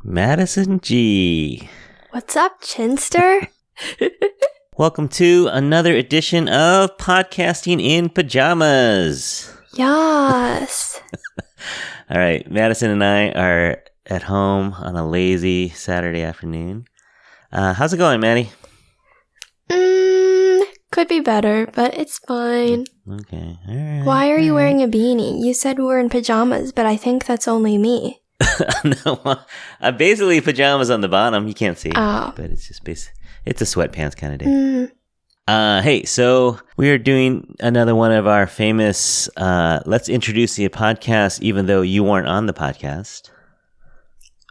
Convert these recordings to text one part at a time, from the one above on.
Madison G. What's up, Chinster? Welcome to another edition of Podcasting in Pajamas. Yes. All right, Madison and I are at home on a lazy Saturday afternoon. How's it going, Maddie? Could be better, but it's fine. Okay, all right. Why are you wearing a beanie? You said we're in pajamas, but I think that's only me. No, basically pajamas on the bottom. You can't see, Oh. but it's just it's a sweatpants kind of day. Hey, so we are doing another one of our famous Let's Introduce the Podcast, even though you weren't on the podcast.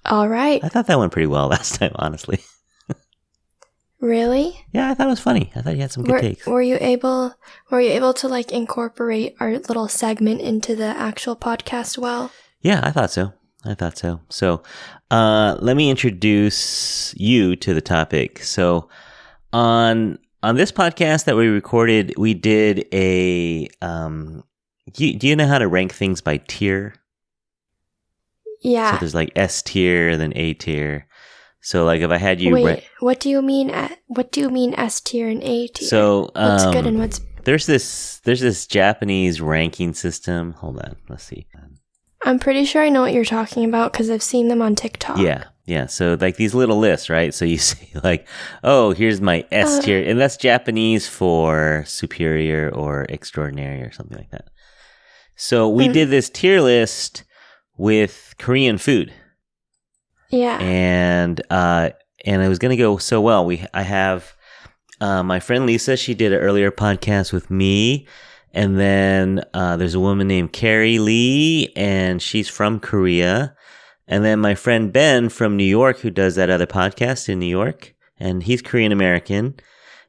All right. I thought that went pretty well last time, honestly. Really? Yeah, I thought it was funny. I thought you had some good takes. Were you able to like incorporate our little segment into the actual podcast well? Yeah, I thought so. So, let me introduce you to the topic. So, on this podcast that we recorded, we did a. Do you know how to rank things by tier? Yeah. So there's like S tier and then A tier. So like if I had you. Wait, what do you mean? What do you mean S tier and A tier? So what's good and what's? There's this Japanese ranking system. Hold on, let's see. I'm pretty sure I know what you're talking about because I've seen them on TikTok. Yeah. So like these little lists, right? So you say like, oh, here's my S tier, and that's Japanese for superior or extraordinary or something like that. So we did this tier list with Korean food. Yeah. And it was gonna go so well. I have my friend Lisa. She did an earlier podcast with me. And then there's a woman named Keri Lee, and she's from Korea. And then my friend Ben from New York, who does that other podcast in New York, and he's Korean American.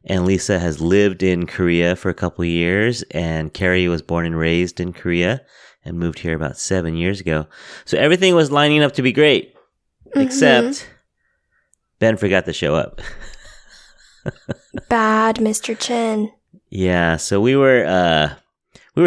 And Lisa has lived in Korea for a couple of years, and Keri was born and raised in Korea and moved here about 7 years ago. So everything was lining up to be great, except Ben forgot to show up. Bad, Mr. Chin. Yeah, so we were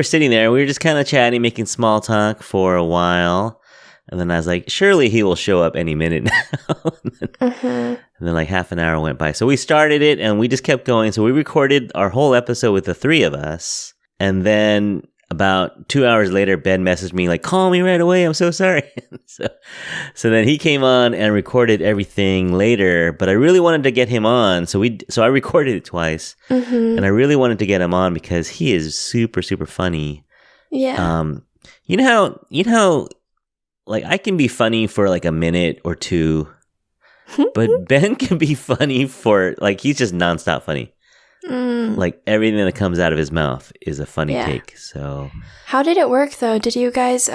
sitting there. We were just kind of chatting, making small talk for a while, and then I was like, "Surely he will show up any minute now." And then like half an hour went by. So we started it, and we just kept going. So we recorded our whole episode with the three of us, and then about 2 hours later, Ben messaged me like, "Call me right away. I'm so sorry." So then he came on and recorded everything later, but I really wanted to get him on. So I recorded it twice, and I really wanted to get him on because he is super, super funny. Yeah. You know how like I can be funny for like a minute or two, but Ben can be funny for like, he's just nonstop funny. Like everything that comes out of his mouth is a funny take. So how did it work though? Did you guys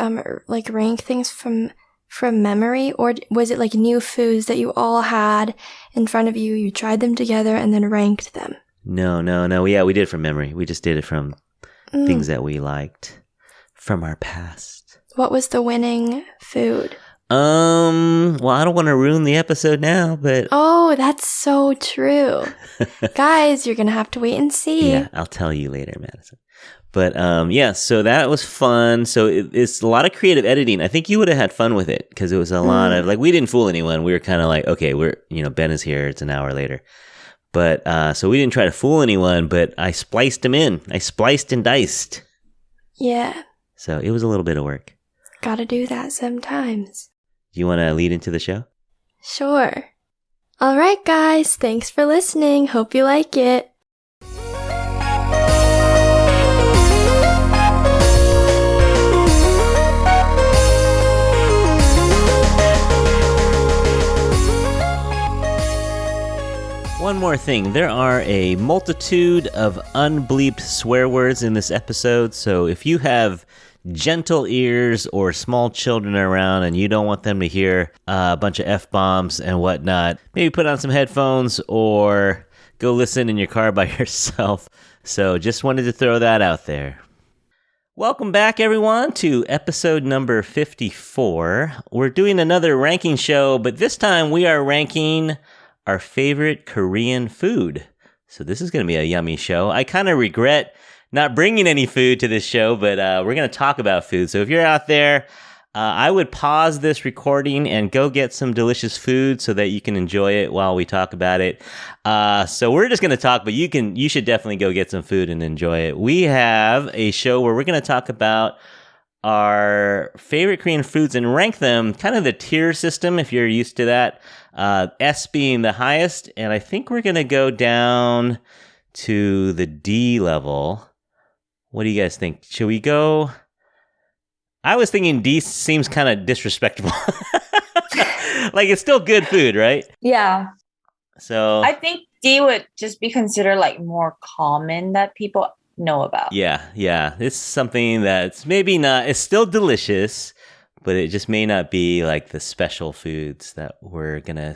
like rank things from memory, or was it like new foods that you all had in front of you? You tried them together and then ranked them? No. Yeah, we did it from memory. We just did it from things that we liked from our past. What was the winning food? Well, I don't want to ruin the episode now, but... Oh, that's so true. Guys, you're going to have to wait and see. Yeah, I'll tell you later, Madison. But, yeah, so that was fun. So it's a lot of creative editing. I think you would have had fun with it because it was a lot of... Like, we didn't fool anyone. We were kind of like, okay, Ben is here. It's an hour later. But, so we didn't try to fool anyone, but I spliced him in. I spliced and diced. Yeah. So it was a little bit of work. Gotta do that sometimes. Do you want to lead into the show? Sure. All right, guys. Thanks for listening. Hope you like it. One more thing. There are a multitude of unbleeped swear words in this episode, so if you have gentle ears or small children around and you don't want them to hear a bunch of F-bombs and whatnot, maybe put on some headphones or go listen in your car by yourself. So just wanted to throw that out there. Welcome back, everyone, to episode number 54. We're doing another ranking show, but this time we are ranking our favorite Korean food. So this is going to be a yummy show. I kind of regret not bringing any food to this show, but we're going to talk about food. So if you're out there I would pause this recording and go get some delicious food so that you can enjoy it while we talk about it. So we're just going to talk, but you should definitely go get some food and enjoy it. We have a show where we're going to talk about our favorite Korean foods and rank them, kind of the tier system if you're used to that. S being the highest, and I think we're going to go down to the D level. What do you guys think? Should we go? I was thinking D seems kind of disrespectful. Like, it's still good food, right? Yeah. So I think D would just be considered like more common that people know about. Yeah. It's something that's maybe not, it's still delicious, but it just may not be like the special foods that we're going to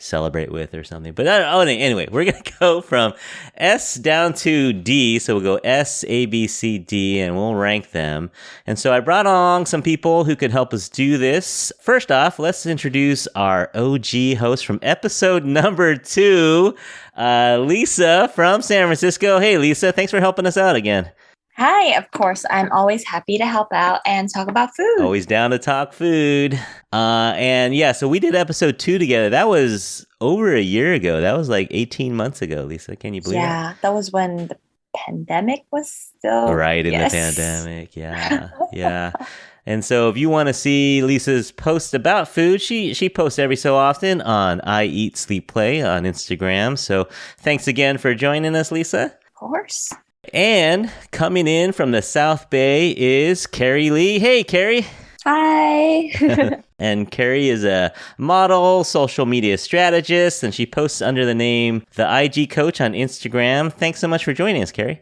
celebrate with or something. But anyway, we're going to go from S down to D. So we'll go S, A, B, C, D, and we'll rank them. And so I brought along some people who could help us do this. First off, let's introduce our OG host from episode number 2, Lisa from San Francisco. Hey, Lisa, thanks for helping us out again. Hi, of course. I'm always happy to help out and talk about food. Always down to talk food. And yeah, so we did episode 2 together. That was over a year ago. That was like 18 months ago, Lisa. Can you believe it? Yeah, that was when the pandemic was still... Right, in the pandemic. Yeah. And so if you want to see Lisa's posts about food, she posts every so often on I Eat, Sleep, Play on Instagram. So thanks again for joining us, Lisa. Of course. And coming in from the South Bay is Keri Lee. Hey, Keri. Hi. And Keri is a model, social media strategist, and she posts under the name The IG Coach on Instagram. Thanks so much for joining us, Keri.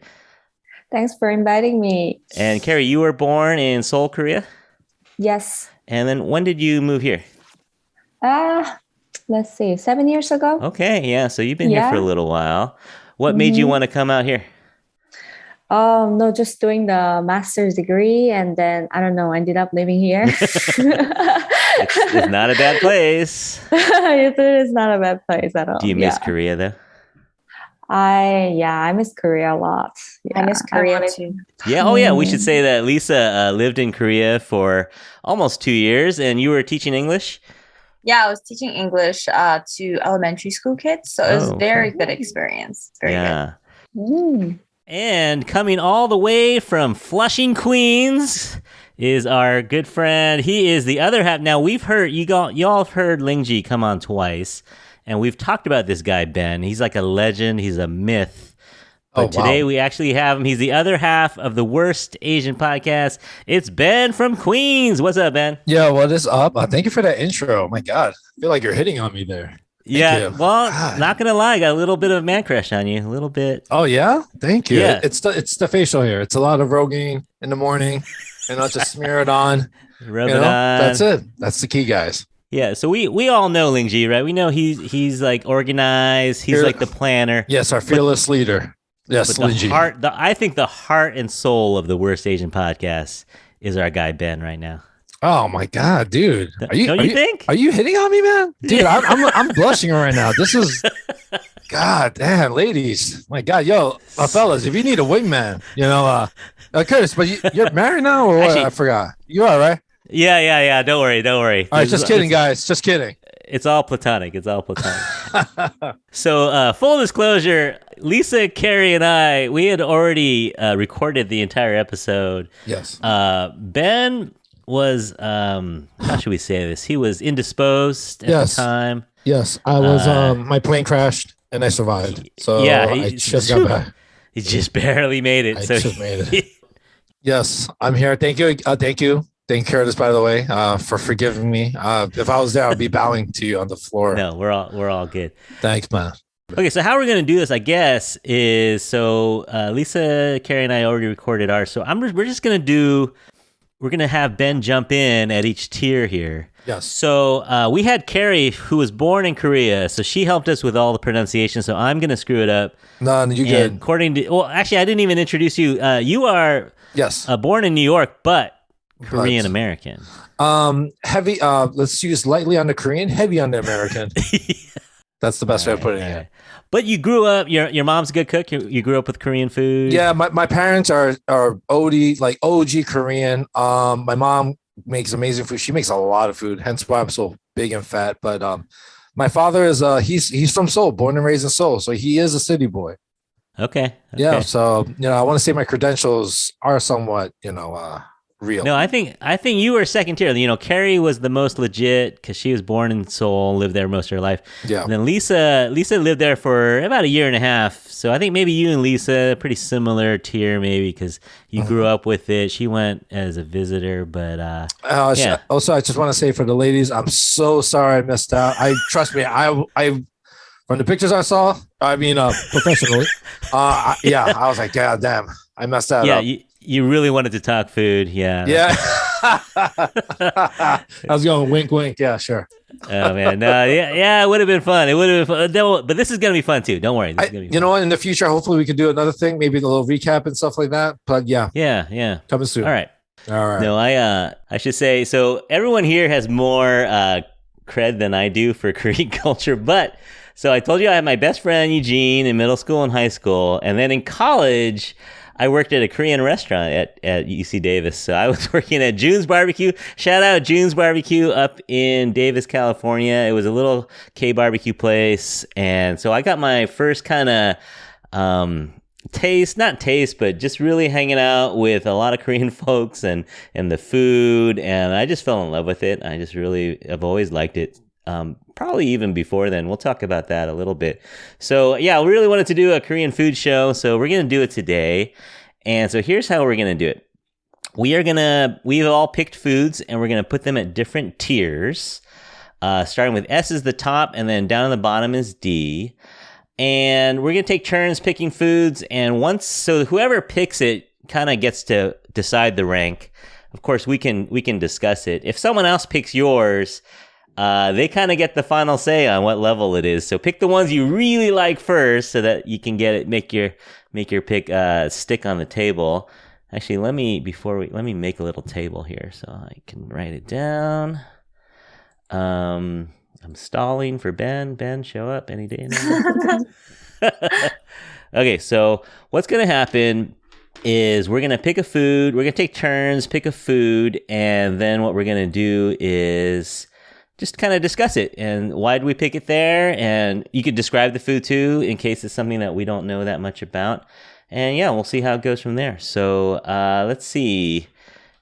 Thanks for inviting me. And Keri, you were born in Seoul, Korea? Yes. And then when did you move here? Let's see, 7 years ago. Okay, yeah, so you've been here for a little while. What made you want to come out here? No, just doing the master's degree, and then I don't know, ended up living here. It's not a bad place. It is not a bad place at all. Do you miss Korea though? I miss Korea a lot. Yeah, I miss Korea too. Yeah, oh yeah, we should say that Lisa lived in Korea for almost 2 years, and you were teaching English? Yeah, I was teaching English to elementary school kids, so it was a very good experience. Very good. And coming all the way from Flushing, Queens, is our good friend. He is the other half. Now, we've heard, y'all have heard Lingji come on twice, and we've talked about this guy, Ben. He's like a legend. He's a myth. But today we actually have him. He's the other half of the Worst Asian Podcast. It's Ben from Queens. What's up, Ben? Yo, what is up? Thank you for that intro. Oh my God. I feel like you're hitting on me there. Well, not gonna lie, I got a little bit of a man crush on you, a little bit. Oh yeah, thank you. Yeah. It's the facial hair. It's a lot of Rogaine in the morning, and I'll just smear it on. Rub it on. That's it. That's the key, guys. Yeah, so we all know Lingji, right? We know he's like organized. He's like the planner. Yes, our fearless leader. Yes, Lingji. I think the heart and soul of the Worst Asian Podcast is our guy Ben right now. Oh my God, dude! Don't you think? Are you hitting on me, man? Dude, I'm blushing right now. This is, God damn, ladies! My God, yo, fellas, if you need a wingman, Curtis, but you're married now, or what? Actually, I forgot. You are, right? Yeah. Don't worry. All right, just kidding, guys. Just kidding. It's all platonic. So, full disclosure, Lisa, Keri, and we had already recorded the entire episode. Yes. Ben was, how should we say this? He was indisposed at the time. Yes, I was, my plane crashed and I survived. So I just got back. He just barely made it. I just made it. Yes, I'm here. Thank you. Thank you, Curtis, by the way, for forgiving me. If I was there, I'd be bowing to you on the floor. No, we're all good. Thanks, man. Okay, so how we're going to do this, I guess, is Lisa, Keri, and I already recorded ours. So we're going to have Ben jump in at each tier here. Yes. So we had Keri, who was born in Korea, so she helped us with all the pronunciation, so I'm going to screw it up. No, you good. Actually, I didn't even introduce you. You are born in New York, but Korean American. Heavy, let's use lightly on the Korean, heavy on the American. That's the best way of putting it. But you grew up, your mom's a good cook. You grew up with Korean food. Yeah, my parents are OG Korean. My mom makes amazing food. She makes a lot of food, hence why I'm so big and fat. But my father is he's from Seoul, born and raised in Seoul, so he is a city boy. Okay. Yeah, so I want to say my credentials are somewhat real. No, I think you were second tier. Keri was the most legit because she was born in Seoul, lived there most of her life. Yeah. And then Lisa lived there for about a year and a half. So I think maybe you and Lisa pretty similar tier, maybe because you grew up with it. She went as a visitor, but yeah. Also, I just want to say for the ladies, I'm so sorry I missed out. Trust me, I from the pictures I saw, I mean, professionally, I was like, God damn, I messed that up. You really wanted to talk food, yeah. Yeah. I was going wink, wink. Yeah, sure. Oh man, no, yeah, it would have been fun. It would have been fun. But this is gonna be fun too. Don't worry. You know what? In the future, hopefully, we can do another thing, maybe a little recap and stuff like that. But yeah, coming soon. All right. No, I should say so. Everyone here has more cred than I do for Korean culture, but. So I told you I had my best friend Eugene in middle school and high school, and then in college, I worked at a Korean restaurant at UC Davis. So I was working at June's Barbecue. Shout out June's Barbecue up in Davis, California. It was a little K-barbecue place, and so I got my first kind of not taste, but just really hanging out with a lot of Korean folks and the food, and I just fell in love with it. I just really have always liked it. Probably even before then. We'll talk about that a little bit. So yeah, we really wanted to do a Korean food show, so we're going to do it today. And so here's how we're going to do it. We've all picked foods and we're going to put them at different tiers. Starting with S is the top and then down at the bottom is D. And we're going to take turns picking foods, and so whoever picks it kind of gets to decide the rank. Of course, we can discuss it. If someone else picks yours, they kind of get the final say on what level it is. So pick the ones you really like first, so that you can make your pick stick on the table. Actually, let me make a little table here so I can write it down. I'm stalling for Ben. Ben, show up any day now. Okay, so what's gonna happen is we're gonna pick a food. We're gonna take turns, pick a food, and then what we're gonna do is just kind of discuss it and why did we pick it there, and you could describe the food too in case it's something that we don't know that much about, and yeah, we'll see how it goes from there. So let's see,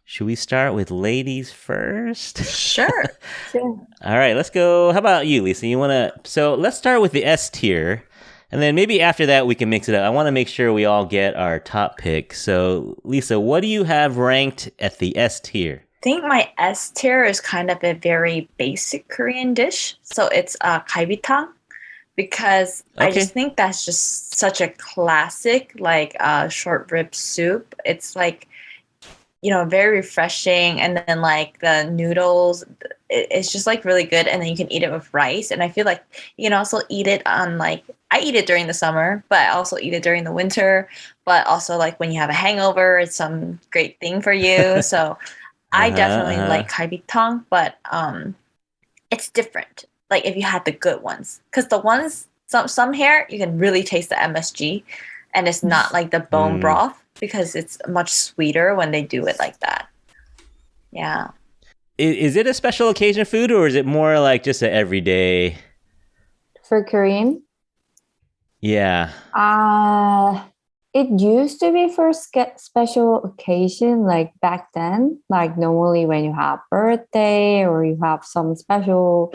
should we start with ladies first? Sure. Sure. All right, let's go. How about you, Lisa? So let's start with the S tier, and then maybe after that we can mix it up. I want to make sure we all get our top pick. So Lisa, what do you have ranked at the S tier? I think my S tier is kind of a very basic Korean dish. So it's galbitang, because I just think that's just such a classic, like short rib soup. It's like, very refreshing. And then like the noodles, it's just like really good. And then you can eat it with rice. And I feel like you can also eat it on I eat it during the summer, but I also eat it during the winter. But also like when you have a hangover, it's some great thing for you. So I definitely like galbitang, but it's different. Like if you had the good ones, because the ones some here you can really taste the MSG, and it's not like the bone broth, because it's much sweeter when they do it like that. Yeah. Is it a special occasion food, or is it more like just an everyday? For Korean? Yeah. It used to be for special occasion, like back then. Like normally when you have birthday or you have some special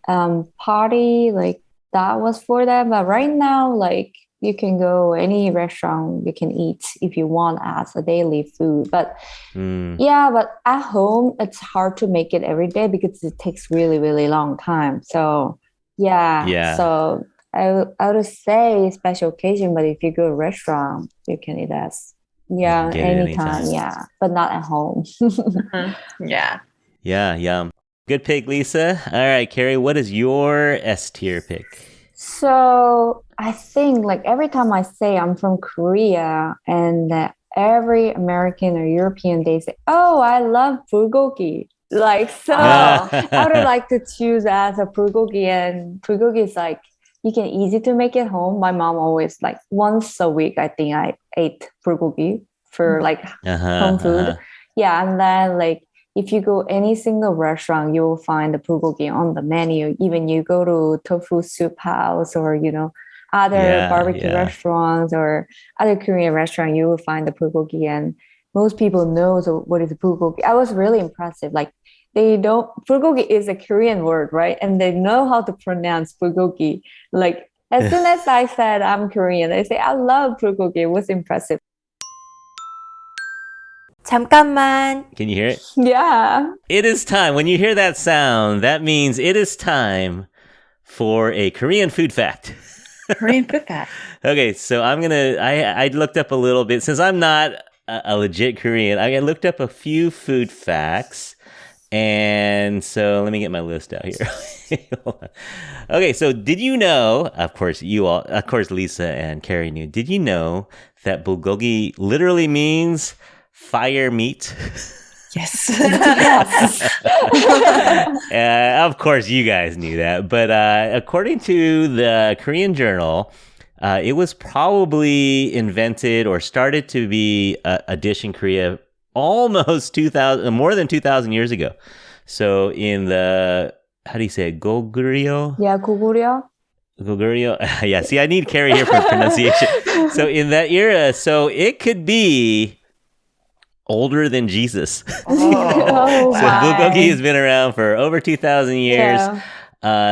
party, like that was for that. But right now, like you can go any restaurant, you can eat if you want as a daily food. But but at home, it's hard to make it every day because it takes really, really long time. So so I would say special occasion, but if you go to a restaurant, you can eat as anytime. Yeah, but not at home. Yeah. Yeah, yum. Good pick, Lisa. All right, Keri, what is your S tier pick? So I think like every time I say I'm from Korea, and every American or European, they say, "Oh, I love bulgogi." Like so, I would like to choose as a bulgogi, and bulgogi is like, you can easy to make it home. My mom always like once a week, I think I ate bulgogi for like home food. Yeah, and then like if you go any single restaurant, you will find the bulgogi on the menu. Even you go to tofu soup house or, other barbecue restaurants or other Korean restaurant, you will find the bulgogi, and most people know what is bulgogi. I was really impressive. Like bulgogi is a Korean word, right? And they know how to pronounce bulgogi. Like as soon as I said I'm Korean, they say I love bulgogi. It was impressive. 잠깐만. Can you hear it? Yeah. It is time. When you hear that sound, that means it is time for a Korean food fact. Korean food fact. Okay, so I looked up a little bit. Since I'm not a legit Korean, I looked up a few food facts. And so let me get my list out here. Okay, so did you know, of course Lisa and Keri knew, did you know that bulgogi literally means fire meat? Yes. Of course you guys knew that, but according to the Korean Journal, it was probably invented or started to be a dish in Korea almost more than 2,000 years ago. So in the, how do you say it? Goguryeo? Yeah, goguryeo. Goguryeo. Yeah, see, I need Keri here for pronunciation. So in that era, so it could be older than Jesus. Oh, So bulgogi has been around for over 2,000 years. Yeah.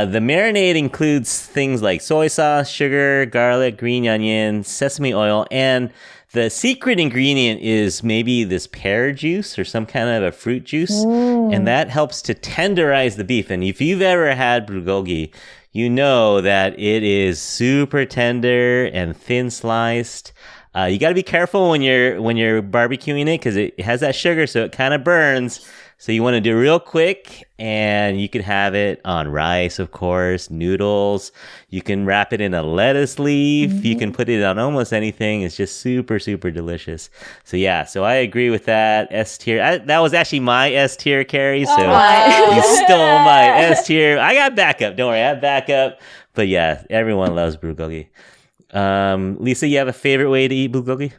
The marinade includes things like soy sauce, sugar, garlic, green onion, sesame oil, and the secret ingredient is maybe this pear juice or some kind of a fruit juice, and that helps to tenderize the beef. And if you've ever had bulgogi, you know that it is super tender and thin sliced. You got to be careful when you're barbecuing it because it has that sugar, so it kind of burns. So you want to do it real quick, and you can have it on rice, of course, noodles. You can wrap it in a lettuce leaf. Mm-hmm. You can put it on almost anything. It's just super, super delicious. So yeah, so I agree with that. S tier. That was actually my S tier, Keri. So you stole my S tier. I got backup. Don't worry, I have backup. But yeah, everyone loves bulgogi. Lisa, you have a favorite way to eat bulgogi?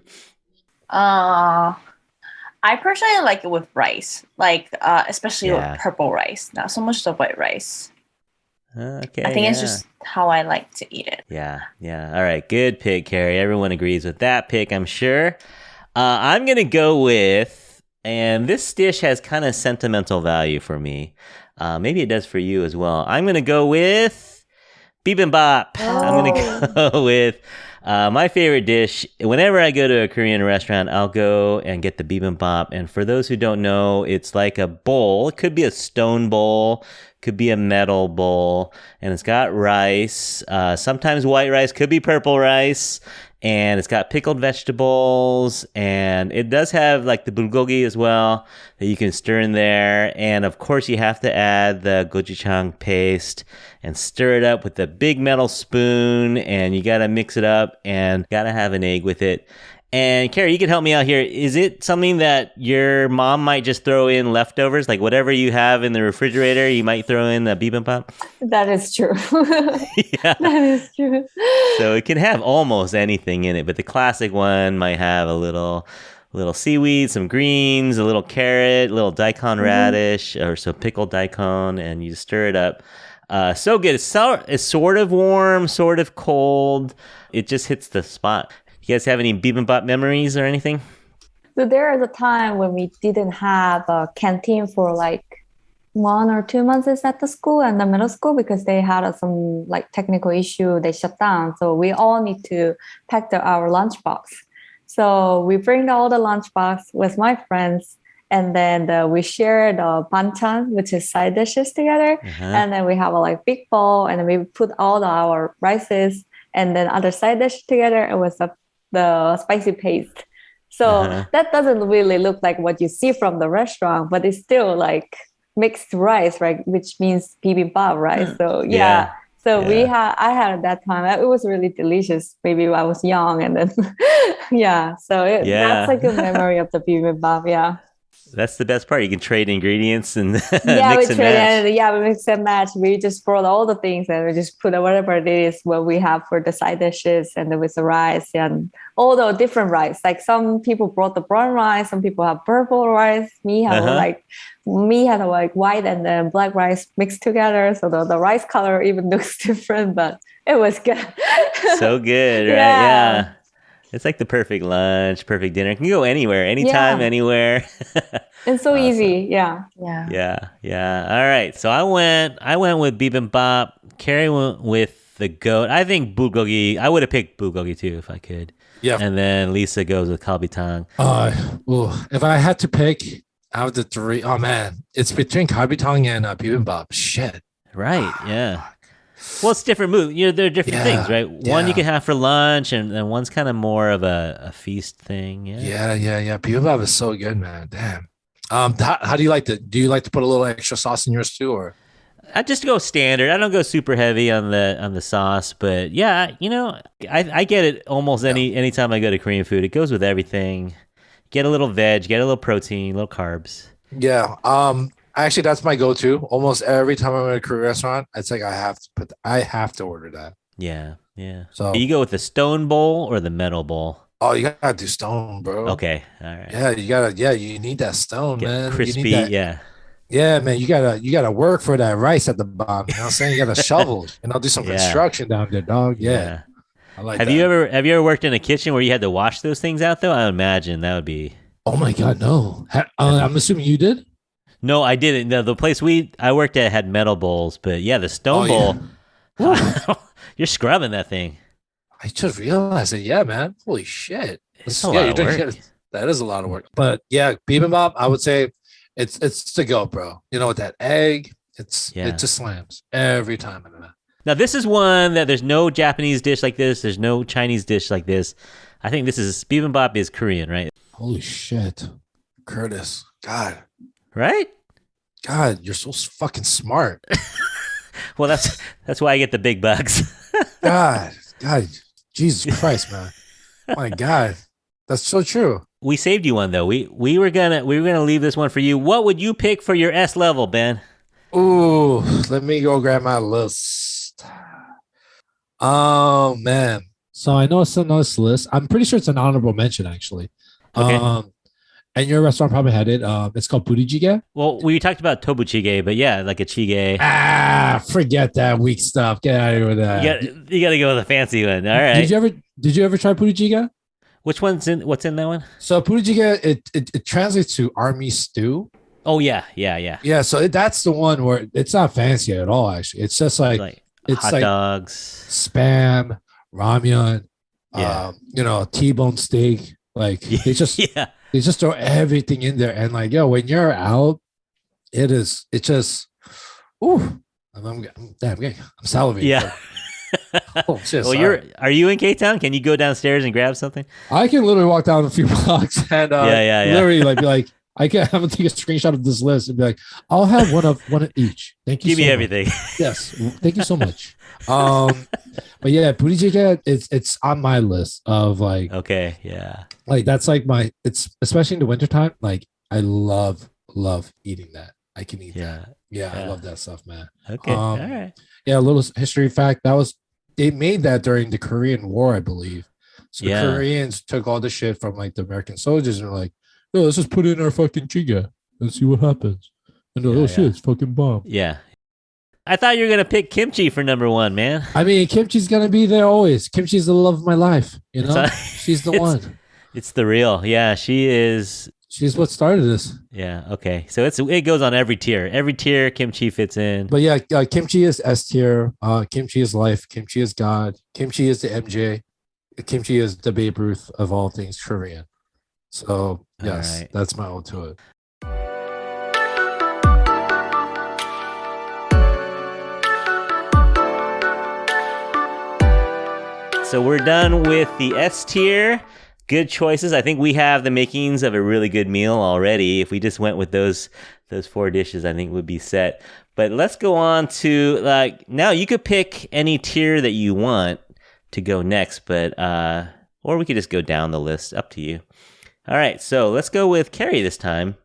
I personally like it with rice, especially with purple rice, not so much the white rice. Okay, I think it's just how I like to eat it. Yeah. All right, good pick, Keri. Everyone agrees with that pick, I'm sure. I'm going to go with, and this dish has kind of sentimental value for me. Maybe it does for you as well. I'm going to go with bibimbap. I'm going to go with my favorite dish. Whenever I go to a Korean restaurant, I'll go and get the bibimbap. And for those who don't know, it's like a bowl. It could be a stone bowl, could be a metal bowl, and it's got rice. Sometimes white rice, could be purple rice, and it's got pickled vegetables, and it does have like the bulgogi as well that you can stir in there. And of course, you have to add the gochujang paste and stir it up with a big metal spoon, and you got to mix it up and got to have an egg with it. And Keri, you can help me out here. Is it something that your mom might just throw in leftovers? Like whatever you have in the refrigerator, you might throw in the bibimbap? That is true. Yeah. That is true. So it can have almost anything in it, but the classic one might have a little seaweed, some greens, a little carrot, a little daikon radish, or some pickled daikon, and you stir it up. So good. It's sort of warm, sort of cold. It just hits the spot. You guys have any bibimbap memories or anything? So there was a time when we didn't have a canteen for like 1 or 2 months at the school and the middle school because they had some like technical issue. They shut down. So we all need to pack our lunchbox. So we bring all the lunchbox with my friends, and then we share the banchan, which is side dishes together. And then we have a like big bowl, and then we put all our rices and then other side dish together, and with the spicy paste. So that doesn't really look like what you see from the restaurant, but it's still like mixed rice, right? Which means bibimbap, right? So I had at that time. It was really delicious. Maybe I was young, and then that's a good memory of the bibimbap. Yeah. That's the best part. You can trade ingredients and Yeah, mix and match. we mix and match. We just brought all the things and we just put whatever it is what we have for the side dishes and then with the rice and all the different rice. Like some people brought the brown rice, some people have purple rice. Me had like white and then black rice mixed together. So the rice color even looks different, but it was good. So good, right? Yeah. It's like the perfect lunch, perfect dinner. It can go anywhere, anytime, anywhere. It's so Awesome. easy. Yeah. All right. So I went with bibimbap. Keri went with the goat. I think bulgogi. I would have picked bulgogi too if I could. Yeah. And then Lisa goes with kalbitang. If I had to pick out of the three, oh man, it's between kalbitang and bibimbap. Shit. Right. Yeah. Well, it's different mood. They're different things, right? One you can have for lunch, and then one's kind of more of a feast thing. Yeah. Bibimbap is so good, man. Damn. How do you like to? Do you like to put a little extra sauce in yours too, or? I just go standard. I don't go super heavy on the sauce, but yeah, I get it almost anytime I go to Korean food. It goes with everything. Get a little veg, get a little protein, a little carbs. Yeah. Actually, that's my go-to. Almost every time I'm at a Korean restaurant, it's like I have to order that. Yeah. So you go with the stone bowl or the metal bowl? Oh, you gotta do stone, bro. Okay, all right. Yeah, you gotta. Yeah, you need that stone, man. Crispy, yeah, man. You gotta work for that rice at the bottom. You know what I'm saying? You gotta shovel, and I'll do some construction down there, dog. Yeah. I like. Have you ever worked in a kitchen where you had to wash those things out though? I would imagine that would be. Oh my God, no. I'm assuming you did. No, I didn't. The place I worked at had metal bowls, but yeah, the stone bowl, you're scrubbing that thing. I just realized it. Yeah, man. Holy shit. It's a lot of work. That is a lot of work. But yeah, bibimbap, I would say it's to go, bro. With that egg, it just slams every time. Now, this is one that there's no Japanese dish like this. There's no Chinese dish like this. I think bibimbap is Korean, right? Holy shit. Curtis. God. Right? God, you're so fucking smart. Well, that's why I get the big bucks. God, Jesus Christ, man. My God, that's so true. We saved you one though. We were gonna leave this one for you. What would you pick for your S level, Ben? Ooh, let me go grab my list. Oh man, so I know it's a nice list. I'm pretty sure it's an honorable mention actually. Okay. And your restaurant probably had it. It's called burijjigae. Well, we talked about tobuchige, but yeah, like a chige. Forget that weak stuff. Get out of here with that. You got to go with a fancy one. All right. Did you ever try burijjigae? What's in that one? So burijjigae, it translates to army stew. Oh yeah. Yeah, so that's the one where it's not fancy at all. Actually, it's just like it's hot dogs, spam, ramyun, T-bone steak. Like they just they just throw everything in there, and like when you're out, it's just I'm salivating. Yeah. Oh shit! Well, are you in K-Town? Can you go downstairs and grab something? I can literally walk down a few blocks and literally be like, I'm gonna take a screenshot of this list and be like, I'll have one of each. Thank you. Give me everything. Yes, thank you so much. But yeah, burijjigae, it's on my list of like. Okay, yeah. Like that's like it's especially in the wintertime. Like I love eating that. I can eat that. Yeah, I love that stuff, man. Okay, all right. Yeah, a little history fact. They made that during the Korean War, I believe. So the Koreans took all the shit from like the American soldiers and were like, "No, let's just put it in our fucking chiga and see what happens." And shit, it's fucking bomb. Yeah. I thought you were gonna pick kimchi for number one, man. I mean, kimchi's gonna be there always. Kimchi's the love of my life. She's the one. It's the real. Yeah, she is. She's what started this. Yeah. Okay. So it goes on every tier. Every tier, kimchi fits in. But yeah, kimchi is S tier. Kimchi is life. Kimchi is God. Kimchi is the MJ. Kimchi is the Babe Ruth of all things Korean. So yes, that's my ode to it. So we're done with the S tier. Good choices. I think we have the makings of a really good meal already. If we just went with those 4 dishes, I think we'd be set. But let's go on to now you could pick any tier that you want to go next, but or we could just go down the list. Up to you. All right, so let's go with Keri this time.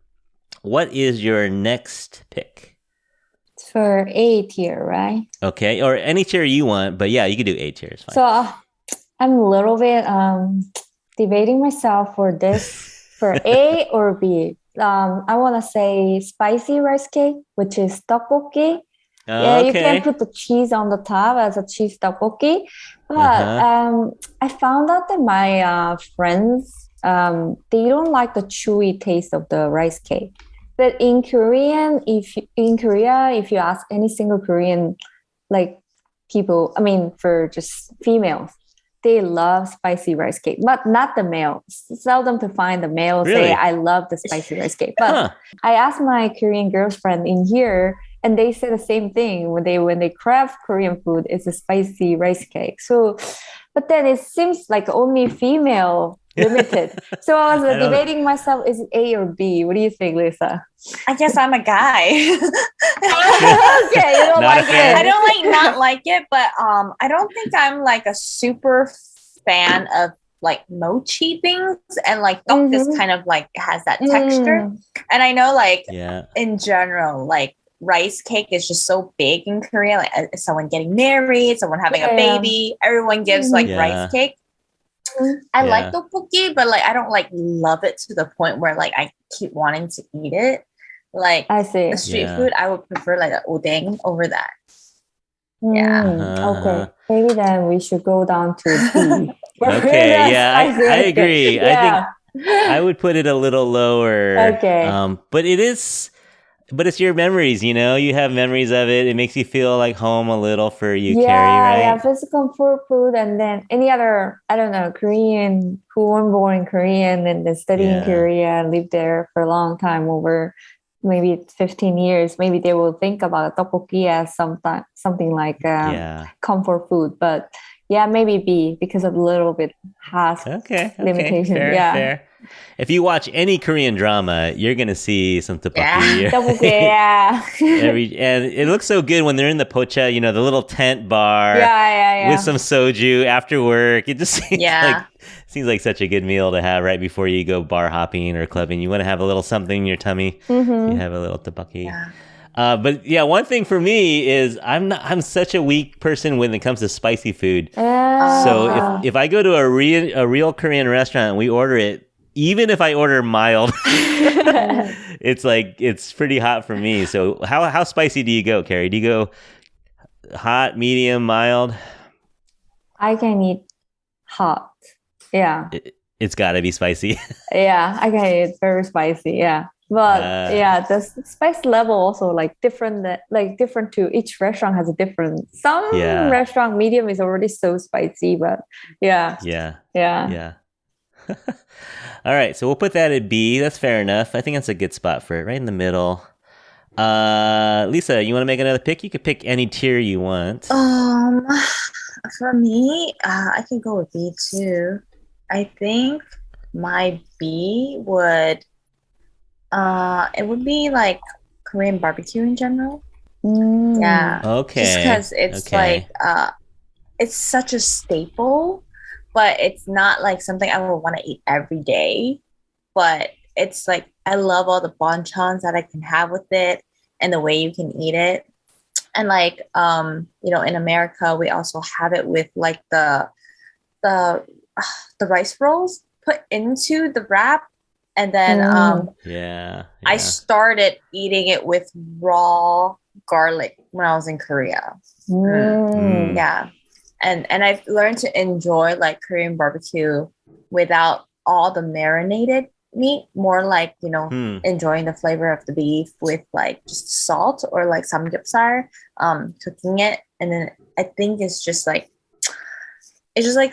what is your next pick? It's for A tier, right? Okay, or any tier you want, but yeah, you could do A tier. It's fine. So I'm a little bit debating myself for this for A or B. I want to say spicy rice cake, which is tteokbokki. Yeah, you can put the cheese on the top as a cheese tteokbokki. But I found out that my friends, they don't like the chewy taste of the rice cake. But in Korea, if you ask any single Korean like people, I mean for just females, they love spicy rice cake, but not the male. Seldom to find the male say, I love the spicy rice cake. But I asked my Korean girlfriend in here, and they say the same thing when they craft Korean food, it's a spicy rice cake. So, but then it seems like only female limited. So I was debating myself, is it A or B? What do you think, Lisa? I guess I'm a guy. Okay, you don't like it. I don't not like it, but I don't think I'm like a super fan of like mochi things, and like tteok is kind of like has that texture. And I know like in general, like rice cake is just so big in Korea. Like someone getting married, someone having a baby, everyone gives like rice cake. I like tteokbokki, but like I don't like love it to the point where like I keep wanting to eat it. Like I see. The street food, I would prefer like an odeng over that. Okay. Maybe then we should go down to B. Okay. Yeah, I agree. I think I would put it a little lower. Okay. But it's your memories, you know? You have memories of it. It makes you feel like home a little for you, Keri, right? Yeah, physical comfort food. And then any other, I don't know, Korean, who were born in Korean and then study in Korea and live there for a long time, over maybe 15 years, maybe they will think about tteokbokki as something like comfort food. But yeah, maybe B, because of a little bit has limitation. Fair. If you watch any Korean drama, you're gonna see some tteokbokki. And it looks so good when they're in the pocha, you know, the little tent bar with some soju after work. It just seems like such a good meal to have right before you go bar hopping or clubbing. You want to have a little something in your tummy. You have a little tteokbokki. But yeah, one thing for me is I'm such a weak person when it comes to spicy food. So if I go to a real Korean restaurant and we order it, even if I order mild, it's pretty hot for me. So how spicy do you go, Keri? Do you go hot, medium, mild? I can eat hot. Yeah. It's got to be spicy. Yeah, I can eat very spicy. Yeah. But the spice level also different to each restaurant has a different. Some restaurant medium is already so spicy, but yeah. All right, so we'll put that at B. That's fair enough. I think that's a good spot for it, right in the middle. Lisa, you want to make another pick? You could pick any tier you want. For me, I can go with B too. I think my B would it would be like Korean barbecue in general. Yeah. Okay. Just because it's like it's such a staple, but it's not like something I would want to eat every day. But it's like I love all the bonchons that I can have with it and the way you can eat it. And like you know, in America we also have it with like the rice rolls put into the wrap. And then I started eating it with raw garlic when I was in Korea. Yeah. And I've learned to enjoy like Korean barbecue without all the marinated meat, more like, you know, enjoying the flavor of the beef with like just salt or like samgyeopsal, cooking it. And then I think it's just like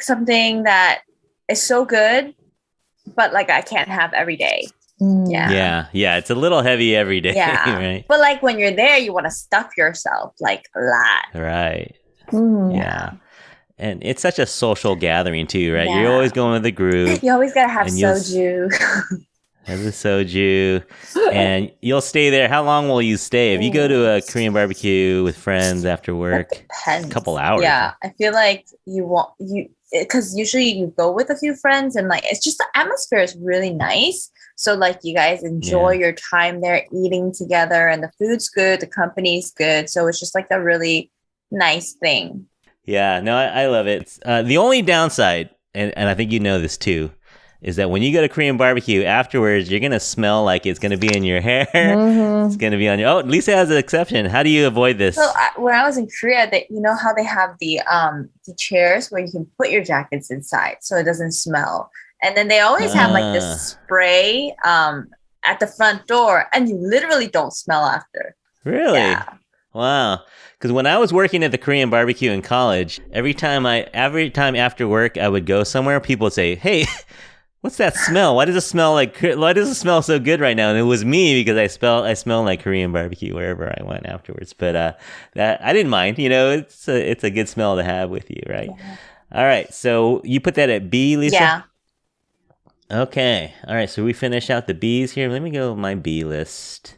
something that is so good, but like I can't have every day. Yeah. It's a little heavy every day. Right? But like when you're there, you want to stuff yourself like a lot. Right. Yeah. And it's such a social gathering too, right? You're always going with the group. You always gotta have soju. Have the soju, and you'll stay there. How long will you stay? If you go to a Korean barbecue with friends after work, a couple hours. Yeah, I feel like you because usually you go with a few friends and like it's just the atmosphere is really nice. So like you guys enjoy your time there eating together, and the food's good, the company's good. So it's just like a really nice thing. Yeah, no, I love it. The only downside, and I think you know this too, is that when you go to Korean barbecue afterwards, you're gonna smell like it's gonna be in your hair. It's gonna be on your. Oh, Lisa has an exception. How do you avoid this? So when I was in Korea, you know how they have the chairs where you can put your jackets inside so it doesn't smell, and then they always have like this spray at the front door, and you literally don't smell after. Really? Yeah. Wow. Because when I was working at the Korean barbecue in college, every time after work I would go somewhere, people would say, "Hey, what's that smell? Why does it smell so good right now?" And it was me because I smell like Korean barbecue wherever I went afterwards. But that I didn't mind. You know, it's a good smell to have with you, right? Yeah. All right. So you put that at B, Lisa? Yeah. Okay. All right. So we finish out the B's here. Let me go with my B list.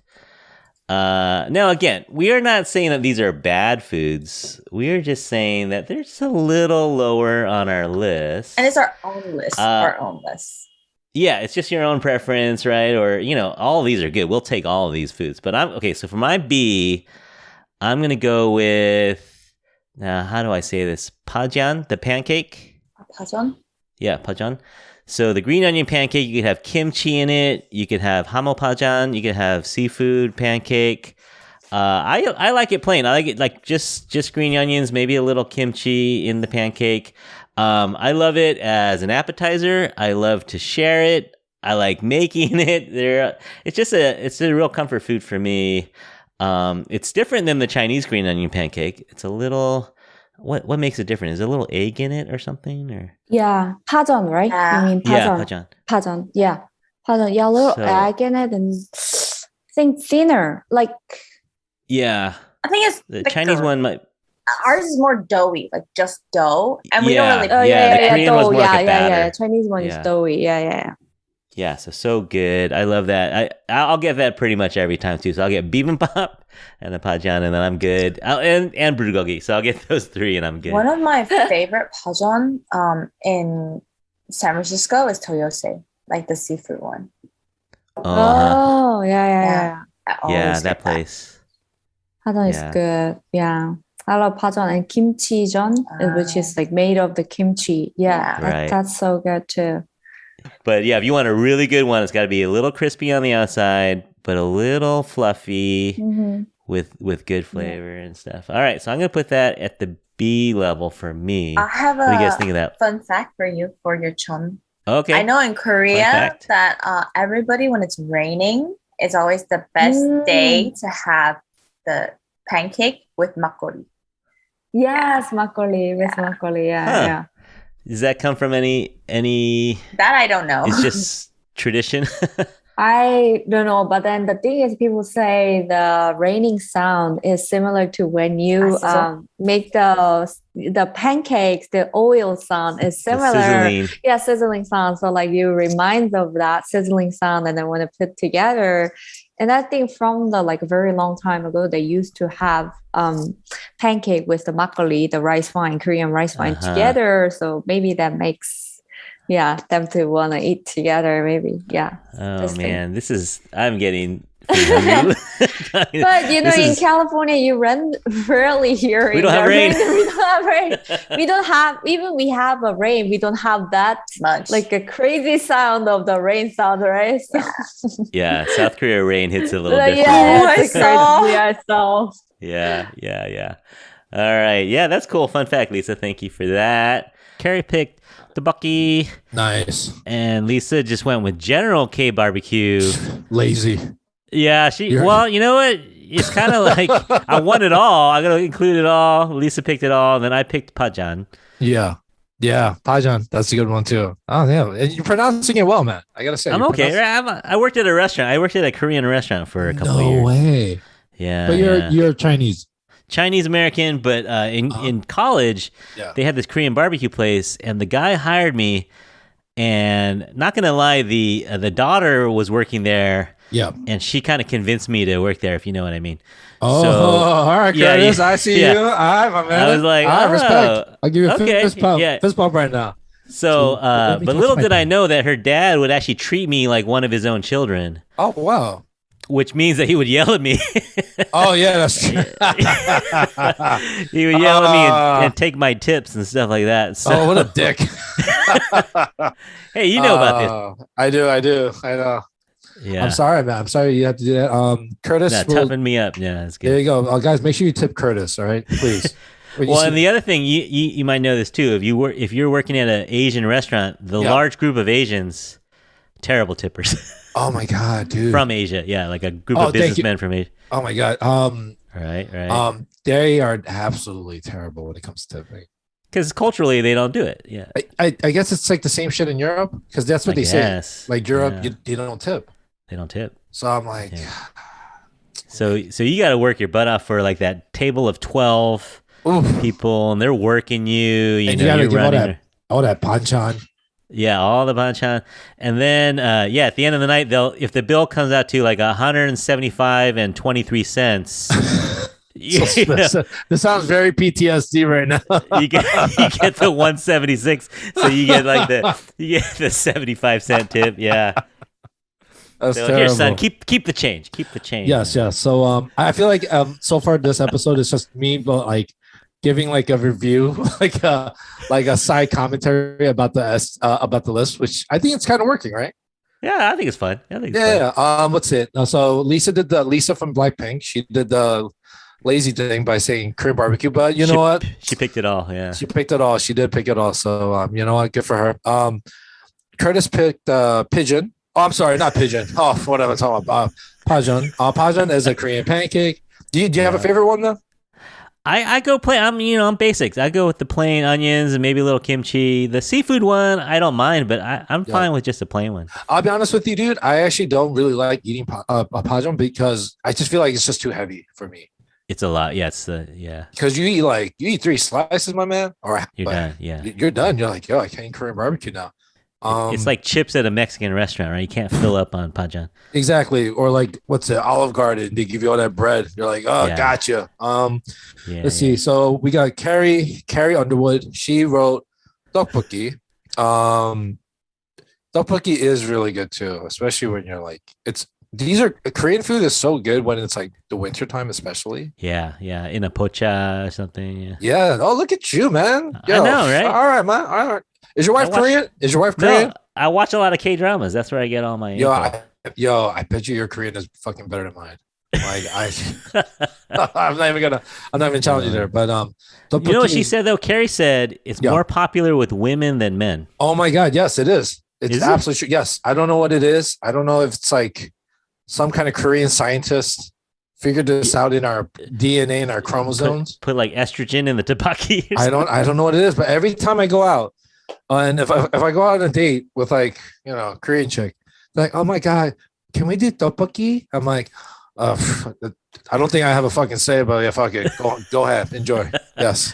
Now again, we are not saying that these are bad foods. We are just saying that they're just a little lower on our list. And it's our own list. Our own list. Yeah, it's just your own preference, right? Or, you know, all of these are good. We'll take all of these foods. But so for my B, I'm going to go with, how do I say this? Pajeon, the pancake. Pajeon? Yeah, pajeon. So the green onion pancake, you could have kimchi in it. You could have hamolpajeon. You could have seafood pancake. I like it plain. I like it like just green onions, maybe a little kimchi in the pancake. I love it as an appetizer. I love to share it. I like making it. It's a real comfort food for me. It's different than the Chinese green onion pancake. It's a little. What makes it different? Is there a little egg in it or something? Or pajeon, right? You mean pajeon? Yeah, pajeon. Pajeon, yeah, pajeon. Yeah, a little egg in it, and I think thinner. Like, yeah, I think it's the thicker. Chinese one might. Ours is more doughy, like just dough, and we don't really. The Korean was more like a batter. Yeah. Chinese one is doughy. Yeah. Yeah, so good. I love that. I'll get that pretty much every time too. So I'll get bibimbap and a pajeon, and then I'm good. And bulgogi. So I'll get those three, and I'm good. One of my favorite pajeon in San Francisco is Toyose, like the seafood one. Oh, yeah. Yeah, that place. Pajeon is good. Yeah. I love pajeon and kimchi-jeon, which is like made of the kimchi. Yeah, right. That's so good too. But yeah, if you want a really good one, it's got to be a little crispy on the outside, but a little fluffy with good flavor and stuff. All right, so I'm going to put that at the B level for me. I have what do you guys think of that? Fun fact for you for your chon. Okay. I know in Korea that everybody, when it's raining, it's always the best day to have the pancake with makgeolli. Yes, makgeolli with makgeolli. Yeah. Does that come from any? That I don't know. It's just tradition. I don't know, but then the thing is, people say the raining sound is similar to when you make the pancakes. The oil sound is similar. Sizzling. Yeah, sizzling sound. So like you remind of that sizzling sound, and then when it put together. And I think from the like very long time ago, they used to have pancake with the makgeolli, the rice wine, Korean rice wine together. So maybe that makes them to want to eat together. Maybe Oh man, I'm getting. But in California, you rarely hear. We don't have rain. We don't have rain. We have a rain. We don't have that much like a crazy sound of the rain sound, right? So. Yeah, South Korea rain hits a little different. I saw. Yeah. All right. Yeah, that's cool. Fun fact, Lisa. Thank you for that. Keri picked the Bucky. Nice. And Lisa just went with General K barbecue. Lazy. Yeah, well, you know what? It's kind of like I want it all. I'm going to include it all. Lisa picked it all. And then I picked pajeon. Yeah, pajeon. That's a good one too. Oh, yeah. You're pronouncing it well, man. I got to say. I'm okay. I worked at a restaurant. I worked at a Korean restaurant for a couple of years. No way. Yeah. But you're Chinese. Chinese American, but in college, they had this Korean barbecue place, and the guy hired me. And not going to lie, the daughter was working there. Yeah. And she kind of convinced me to work there, if you know what I mean. Oh, So, all right, Curtis. I see you. All right, my man. I was like, I respect. I'll give you a fist pump. Yeah. Fist pump right now. So, let me but touch little my did I thing. know that her dad would actually treat me like one of his own children, Oh, wow. which means that he would yell at me. Oh, yeah, that's true. He would yell at me and take my tips and stuff like that. So, Oh, what a dick. hey, you know about this. I do. I know. Yeah. I'm sorry, man. I'm sorry you have to do that. Curtis, Yeah, toughen me up. Yeah, that's good. there you go. Guys, make sure you tip Curtis, all right? Please. Well, and the other thing, you might know this too. If you're working at an Asian restaurant, the large group of Asians, terrible tippers. Oh my God, dude. From Asia, yeah, like a group of businessmen from Asia. Oh my God. Right. They are absolutely terrible when it comes to tipping. Because culturally, they don't do it. Yeah. I guess it's like the same shit in Europe because that's what they say. Like Europe, you don't tip. They don't tip. So I'm like, so you got to work your butt off for like that table of 12 people, and they're working you. You and know, you gotta you're give running. all that panchan. Yeah, all the banchan. And then, at the end of the night, if the bill comes out to like 175 and 23 cents. This sounds very PTSD right now. you get the 176, so you get like the 75-cent tip. Yeah. That's so terrible. here, son, keep the change. Keep the change. Yes. So I feel like so far this episode is just me, but like giving like a review, like a side commentary about the list, which I think it's kind of working, right? Yeah, I think it's fun. Fun. What's it? So Lisa from Blackpink. She did the lazy thing by saying Korean barbecue, but you know what? She picked it all. Yeah, she picked it all. She did pick it all. So you know what? Good for her. Curtis picked pigeon. Oh, I'm sorry, not pigeon. Oh, whatever I'm talking about. Pajeon. Pajeon is a Korean pancake. Do you have a favorite one though? I go plain. I'm basics. I go with the plain onions and maybe a little kimchi. The seafood one I don't mind, but I'm fine with just a plain one. I'll be honest with you, dude. I actually don't really like eating pajeon because I just feel like it's just too heavy for me. It's a lot. Yeah, Because you eat 3 slices, my man. Or you're done. Yeah, you're done. You're like, yo, I can't eat Korean barbecue now. It's like chips at a Mexican restaurant, right? You can't fill up on pajeon. Exactly. Or like, what's it? Olive Garden. They give you all that bread. You're like, oh, gotcha. Let's see. So we got Keri Underwood. She wrote tteokbokki. Tteokbokki is really good too, especially when you're like, Korean food is so good when it's like the winter time, especially. Yeah. In a pocha or something. Yeah. Oh, look at you, man. Yo, I know, right? All right, man. All right. Is your wife Korean? No, I watch a lot of K-dramas. That's where I get all my info. I bet you your Korean is fucking better than mine. Like I'm not even challenging there. But you know what she said though? Keri said it's more popular with women than men. Oh my God, yes, it is. It's absolutely true. Yes. I don't know what it is. I don't know if it's like some kind of Korean scientist figured this out in our DNA and our chromosomes. Put like estrogen in the tteokbokki. I don't know what it is, but every time I go out, and if I go out on a date with like, Korean chick, like, oh my God, can we do tteokbokki? I'm like, I don't think I have a fucking say about it. Fuck it. Go ahead. Enjoy. Yes.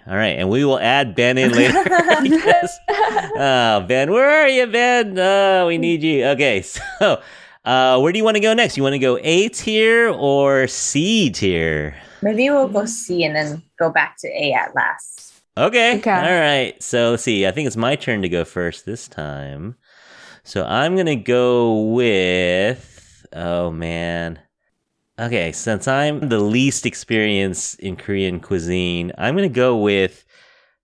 All right. And we will add Ben in later. Ben, where are you, Ben? Oh, we need you. Okay. So where do you want to go next? You want to go A tier or C tier? Maybe we'll go C and then go back to A at last. Okay. All right. So let's see. I think it's my turn to go first this time. So I'm going to go with, oh man. Okay. Since I'm the least experienced in Korean cuisine, I'm going to go with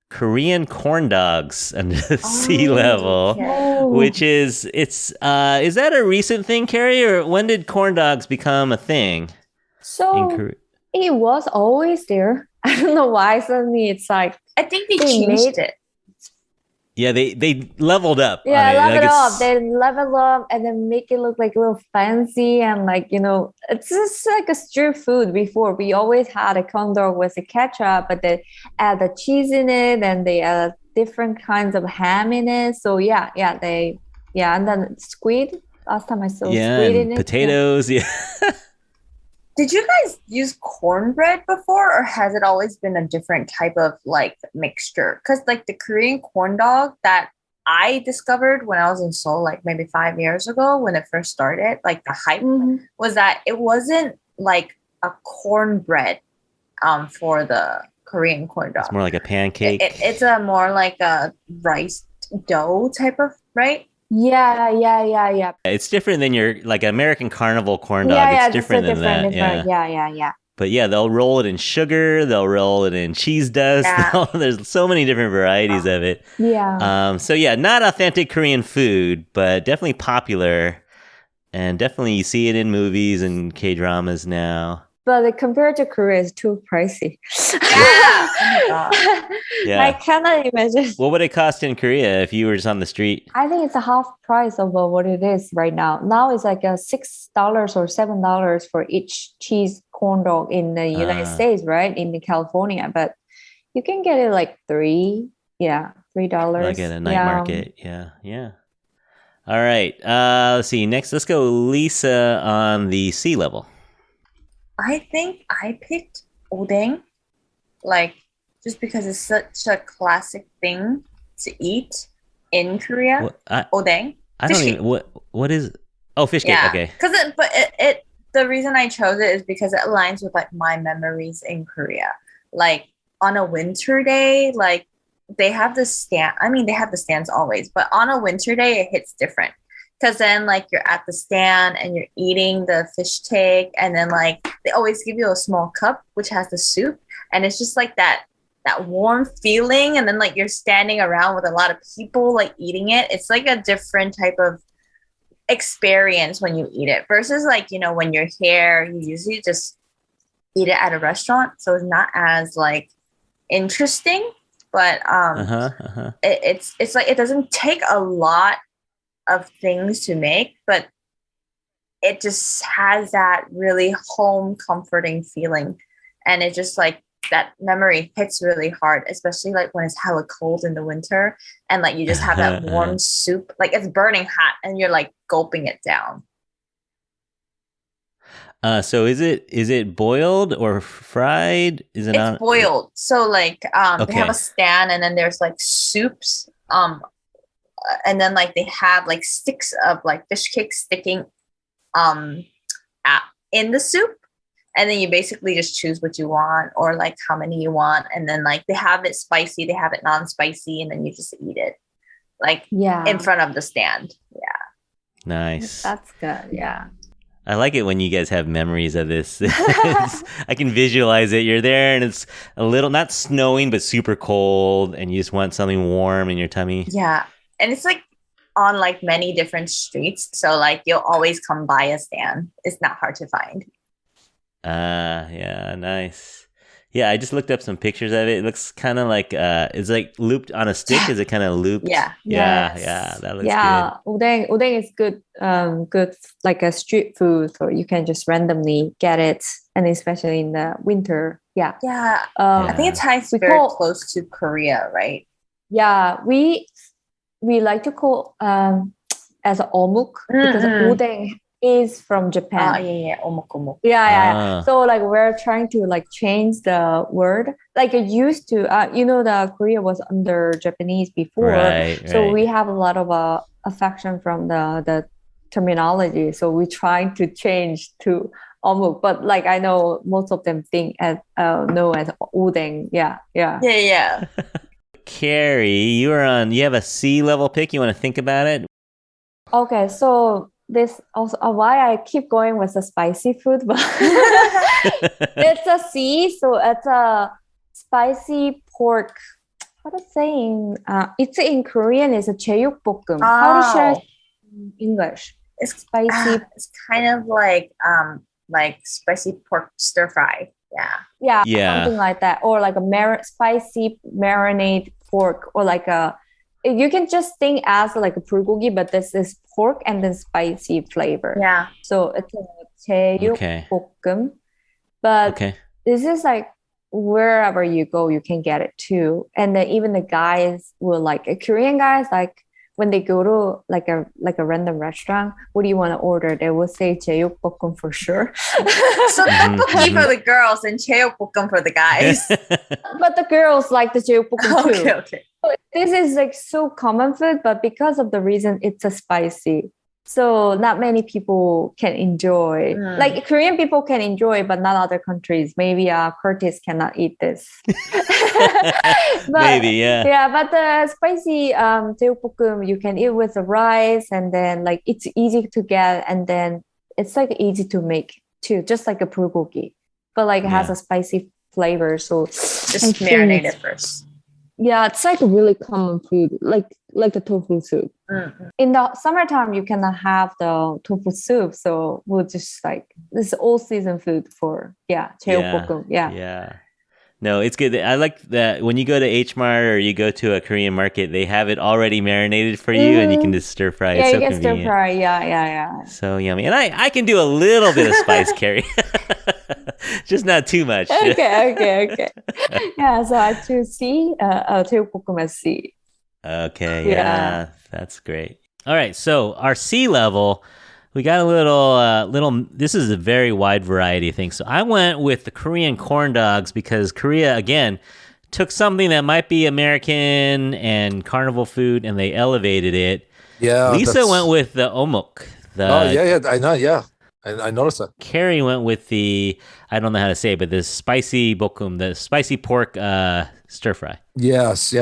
Korean corn dogs under sea level, which is that a recent thing, Keri, or when did corn dogs become a thing? So it was always there. I don't know why suddenly it's like, I think they changed it. Yeah, they leveled up. Yeah, leveled up. They level up and then make it look like a little fancy and like, it's just like a street food before. We always had a corn dog with a ketchup, but they add the cheese in it and they add different kinds of ham in it. So and then squid. Last time I saw squid in it. Potatoes, yeah. Did you guys use cornbread before, or has it always been a different type of like mixture? Because like the Korean corn dog that I discovered when I was in Seoul, like maybe 5 years ago when it first started, like the hype was that it wasn't like a cornbread for the Korean corn dog. It's more like a pancake. It's a more like a rice dough type of, right? Yeah. It's different than your like American Carnival corn dog. It's different than that. Yeah. But yeah, they'll roll it in sugar. They'll roll it in cheese dust. Yeah. There's so many different varieties of it. Yeah. So yeah, not authentic Korean food, but definitely popular. And definitely you see it in movies and K-dramas now. But compared to Korea, it's too pricey. Yeah. Oh my God. Yeah. I cannot imagine. What would it cost in Korea if you were just on the street? I think it's a half price of what it is right now. Now it's like $6 or $7 for each cheese corn dog in the United States, right? In California, but you can get it like $3. Like at a night market. Yeah. All right. Let's see. Next, let's go Lisa on the sea level. I think I picked odeng, like just because it's such a classic thing to eat in Korea. Odeng. I don't even what is fish cake. Okay. Because the reason I chose it is because it aligns with like my memories in Korea. Like on a winter day, like they have the stand. I mean, they have the stands always, but on a winter day, it hits different. Because then, like, you're at the stand and you're eating the fish cake, and then, like, they always give you a small cup which has the soup, and it's just like that warm feeling. And then, like, you're standing around with a lot of people, like, eating it. It's like a different type of experience when you eat it versus, like, you know, when you're here, you usually just eat it at a restaurant, so it's not as like interesting. But it's like it doesn't take a lot of things to make, but it just has that really home comforting feeling, and it just like that memory hits really hard, especially like when it's hella cold in the winter and like you just have that warm soup, like it's burning hot and you're like gulping it down. So is it boiled or fried? It's boiled. So like they have a stand, and then there's like soups, and then like they have like sticks of like fish cake sticking in the soup, and then you basically just choose what you want or like how many you want, and then like they have it spicy, they have it non-spicy, and then you just eat it like in front of the stand. Nice. That's good. Yeah. I like it when you guys have memories of this. I can visualize it. You're there and it's a little, not snowing, but super cold, and you just want something warm in your tummy. Yeah. And it's like on like many different streets. So like you'll always come by a stand. It's not hard to find. Yeah, nice. Yeah, I just looked up some pictures of it. It looks kind of like, it's like looped on a stick. Is it kind of looped? Yeah. Yeah, that looks good. Udeng is good, good like a street food, so you can just randomly get it, and especially in the winter. Yeah. I think it ties very close to Korea, right? Yeah, we like to call as omuk because udeng is from Japan. Omuk. Yeah. So like we're trying to like change the word. Like it used to, the Korea was under Japanese before, right. So we have a lot of affection from the terminology. So we trying to change to omuk, but like I know most of them think know as udeng. Yeah. Keri, you have a sea level pick. You want to think about it? Okay, so this also why I keep going with the spicy food, but it's a sea, so it's a spicy pork. What is saying? It's in Korean. It's a 제육볶음. How do you say it in English? It's spicy. It's kind of like spicy pork stir fry. Yeah, something like that, or like a spicy marinade pork, or like you can just think as like a bulgogi, but this is pork and then spicy flavor. Yeah. So it's a 제육볶음. But this is like wherever you go, you can get it too. And then even the guys will like Korean guys, like when they go to like a random restaurant, what do you want to order? They will say 제육볶음 for sure. So tteokbokki for the girls and 제육볶음 for the guys. But the girls like the 제육볶음 too. Okay. This is like so common food, but because of the reason it's a spicy, so not many people can enjoy. Like Korean people can enjoy, but not other countries. Maybe Curtis cannot eat this. But, Maybe, yeah. Yeah, but the spicy 제육볶음 you can eat with the rice, and then like it's easy to get, and then it's like easy to make too, just like a bulgogi, but like it has a spicy flavor. So Just marinate it first. yeah, it's like a really common food, like the tofu soup. In the summertime, you cannot have the tofu soup, so we'll just like this is all season food for 제육볶음. Yeah. No, it's good. I like that when you go to H Mart or you go to a Korean market, they have it already marinated for you, and you can just stir fry. Yeah, it's so you can convenient. stir fry. Yeah. So yummy, and I can do a little bit of spice, Keri, just not too much. Okay. Yeah, so I choose C. 제육볶음 as C. Okay, yeah, that's great. All right, so our C level, we got a little. This is a very wide variety of things. So I went with the Korean corn dogs because Korea again took something that might be American and carnival food, and they elevated it. Yeah. Lisa went with the omok. I know. Yeah, I noticed that. Keri went with the, I don't know how to say it, but the spicy bokum, the spicy pork stir fry. Yes.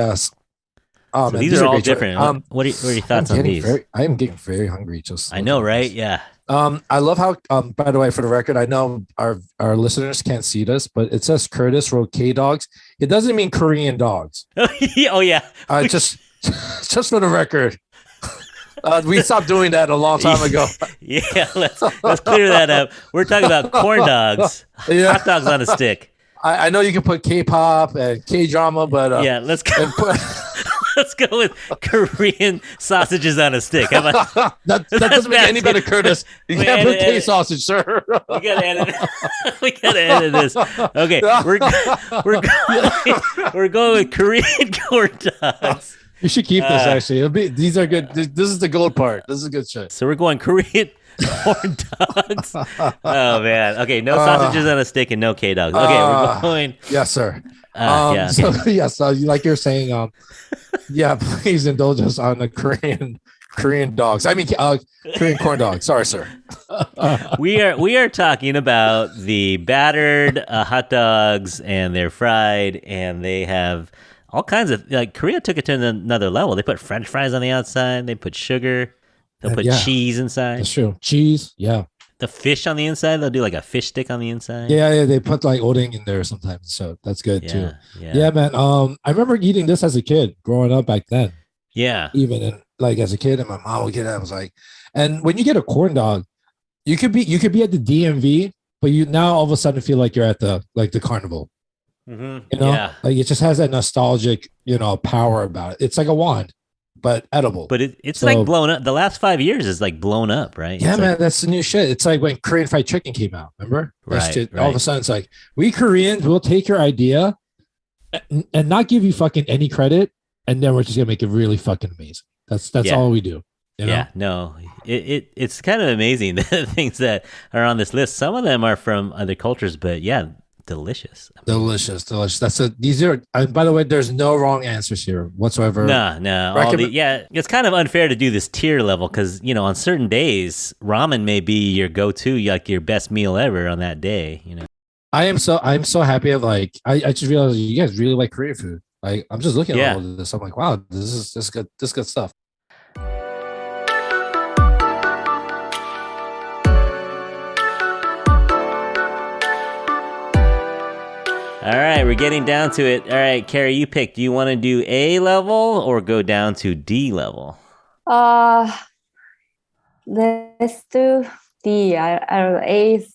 Oh, So man, these are all great different. choices. What are your thoughts on these? I am getting very hungry. Just I know, right? Yeah. I love how. By the way, for the record, I know our listeners can't see this, but it says Curtis wrote K dogs. It doesn't mean Korean dogs. Oh yeah. Just for the record, we stopped doing that a long time ago. Yeah. Let's clear that up. We're talking about corn dogs, hot dogs on a stick. I know you can put K-pop and K-drama, but yeah, let's go. Let's go with Korean sausages on a stick. How about that doesn't make any better, Curtis. You can't put K sausage, sir. We gotta edit this. Okay, we're going with Korean corn dogs. You should keep this. Actually, these are good. This is the gold part. This is good shit. So we're going Korean corn dogs. Oh man. Okay, no sausages on a stick and no K dogs. Okay, we're going. Yes, sir. Yeah. So like you're saying, please indulge us on the Korean dogs. I mean, Korean corn dogs. Sorry, sir. We are talking about the battered hot dogs, and they're fried, and they have all kinds of, like, Korea took it to another level. They put French fries on the outside. They put sugar. They'll put cheese inside. That's true. Cheese. Yeah. The fish on the inside. They'll do like a fish stick on the inside. Yeah. They put like odeng in there sometimes, so that's good too. Yeah, man. I remember eating this as a kid, growing up back then. Yeah. Even like as a kid, and my mom would get it. I was like, and when you get a corn dog, you could be at the DMV, but you now all of a sudden feel like you're at the carnival. Mm-hmm. You know, like it just has that nostalgic, power about it. It's like a wand, but edible. But it's like blown up. The last 5 years is like blown up, right? Yeah, it's man, like, that's the new shit. It's like when Korean fried chicken came out. Remember? Right. All of a sudden, it's like we Koreans will take your idea and not give you fucking any credit, and then we're just gonna make it really fucking amazing. That's all we do. You know? Yeah, no, it's kind of amazing the things that are on this list. Some of them are from other cultures, but yeah, delicious. Delicious. These are. And by the way, there's no wrong answers here whatsoever. No. It's kind of unfair to do this tier level because on certain days, ramen may be your go-to, like your best meal ever on that day. I'm so happy. I just realized you guys really like Korean food. Like I'm just looking at all of this. I'm like, wow, this is good. This is good stuff. All right, we're getting down to it. All right, Keri, you pick. Do you want to do A level or go down to D level? Let's do D. I don't know. A.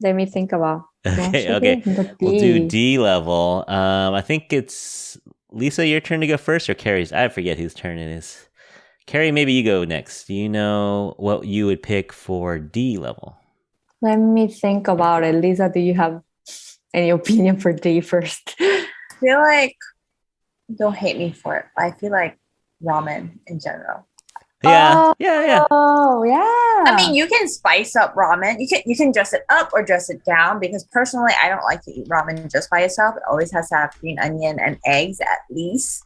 Let me think about. Okay. We'll do D level. I think it's Lisa, your turn to go first, or Keri's? I forget whose turn it is. Keri, maybe you go next. Do you know what you would pick for D level? Let me think about it. Lisa, do you have any opinion for D first? I feel like, don't hate me for it, but I feel like ramen in general. Yeah, yeah. Oh, yeah. I mean, you can spice up ramen. You can dress it up or dress it down because personally, I don't like to eat ramen just by itself. It always has to have green onion and eggs at least.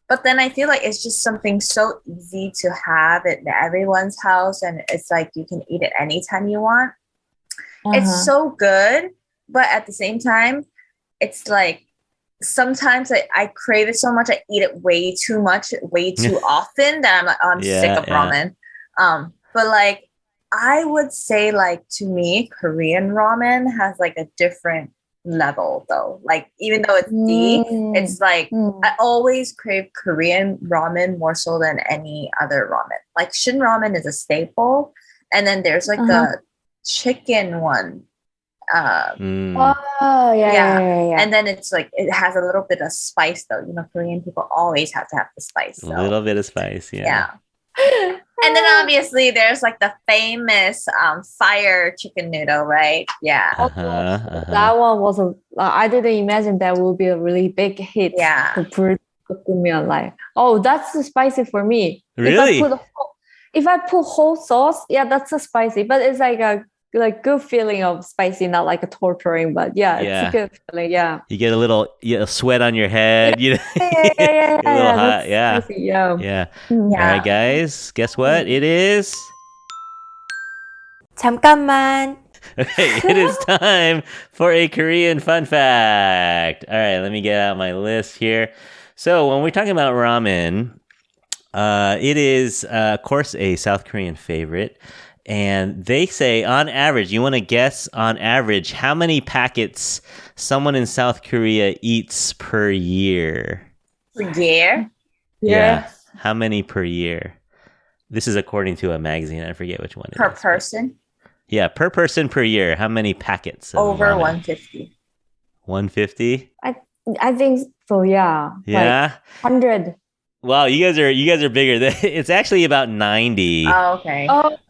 But then I feel like it's just something so easy to have in everyone's house, and it's like you can eat it anytime you want. It's so good, but at the same time, it's like sometimes I crave it so much. I eat it way too much, way too often that I'm like, oh, I'm sick of ramen. But like I would say, like, to me, Korean ramen has like a different level though. Like even though it's deep, it's like I always crave Korean ramen more so than any other ramen. Like Shin ramen is a staple, and then there's like a chicken one. Oh, yeah. And then it's like it has a little bit of spice though. You know, Korean people always have to have the spice. A little bit of spice, Yeah. And then obviously there's like the famous fire chicken noodle, right? Yeah. That one was I didn't imagine that would be a really big hit. Yeah. To put like, oh, that's too spicy for me. Really? If I put whole sauce, yeah, that's a spicy, but it's like a good feeling of spicy, not like a torturing, but it's a good feeling. Yeah. You get a little sweat on your head. You know? Yeah. A little hot. Yeah. Spicy, yeah. All right, guys. Guess what? It is. 잠깐만. Okay, it is time for a Korean fun fact. All right, let me get out my list here. So when we're talking about ramen, it is, of course, a South Korean favorite. And they say, on average, you want to guess on average how many packets someone in South Korea eats per year? Per year? Yeah. How many per year? This is according to a magazine. I forget which one it is. Per person? Yeah, per person per year. How many packets? Over ramen? 150. 150? I think so, yeah. Yeah? Like 100. Wow, you guys are bigger. It's actually about 90. Oh, okay.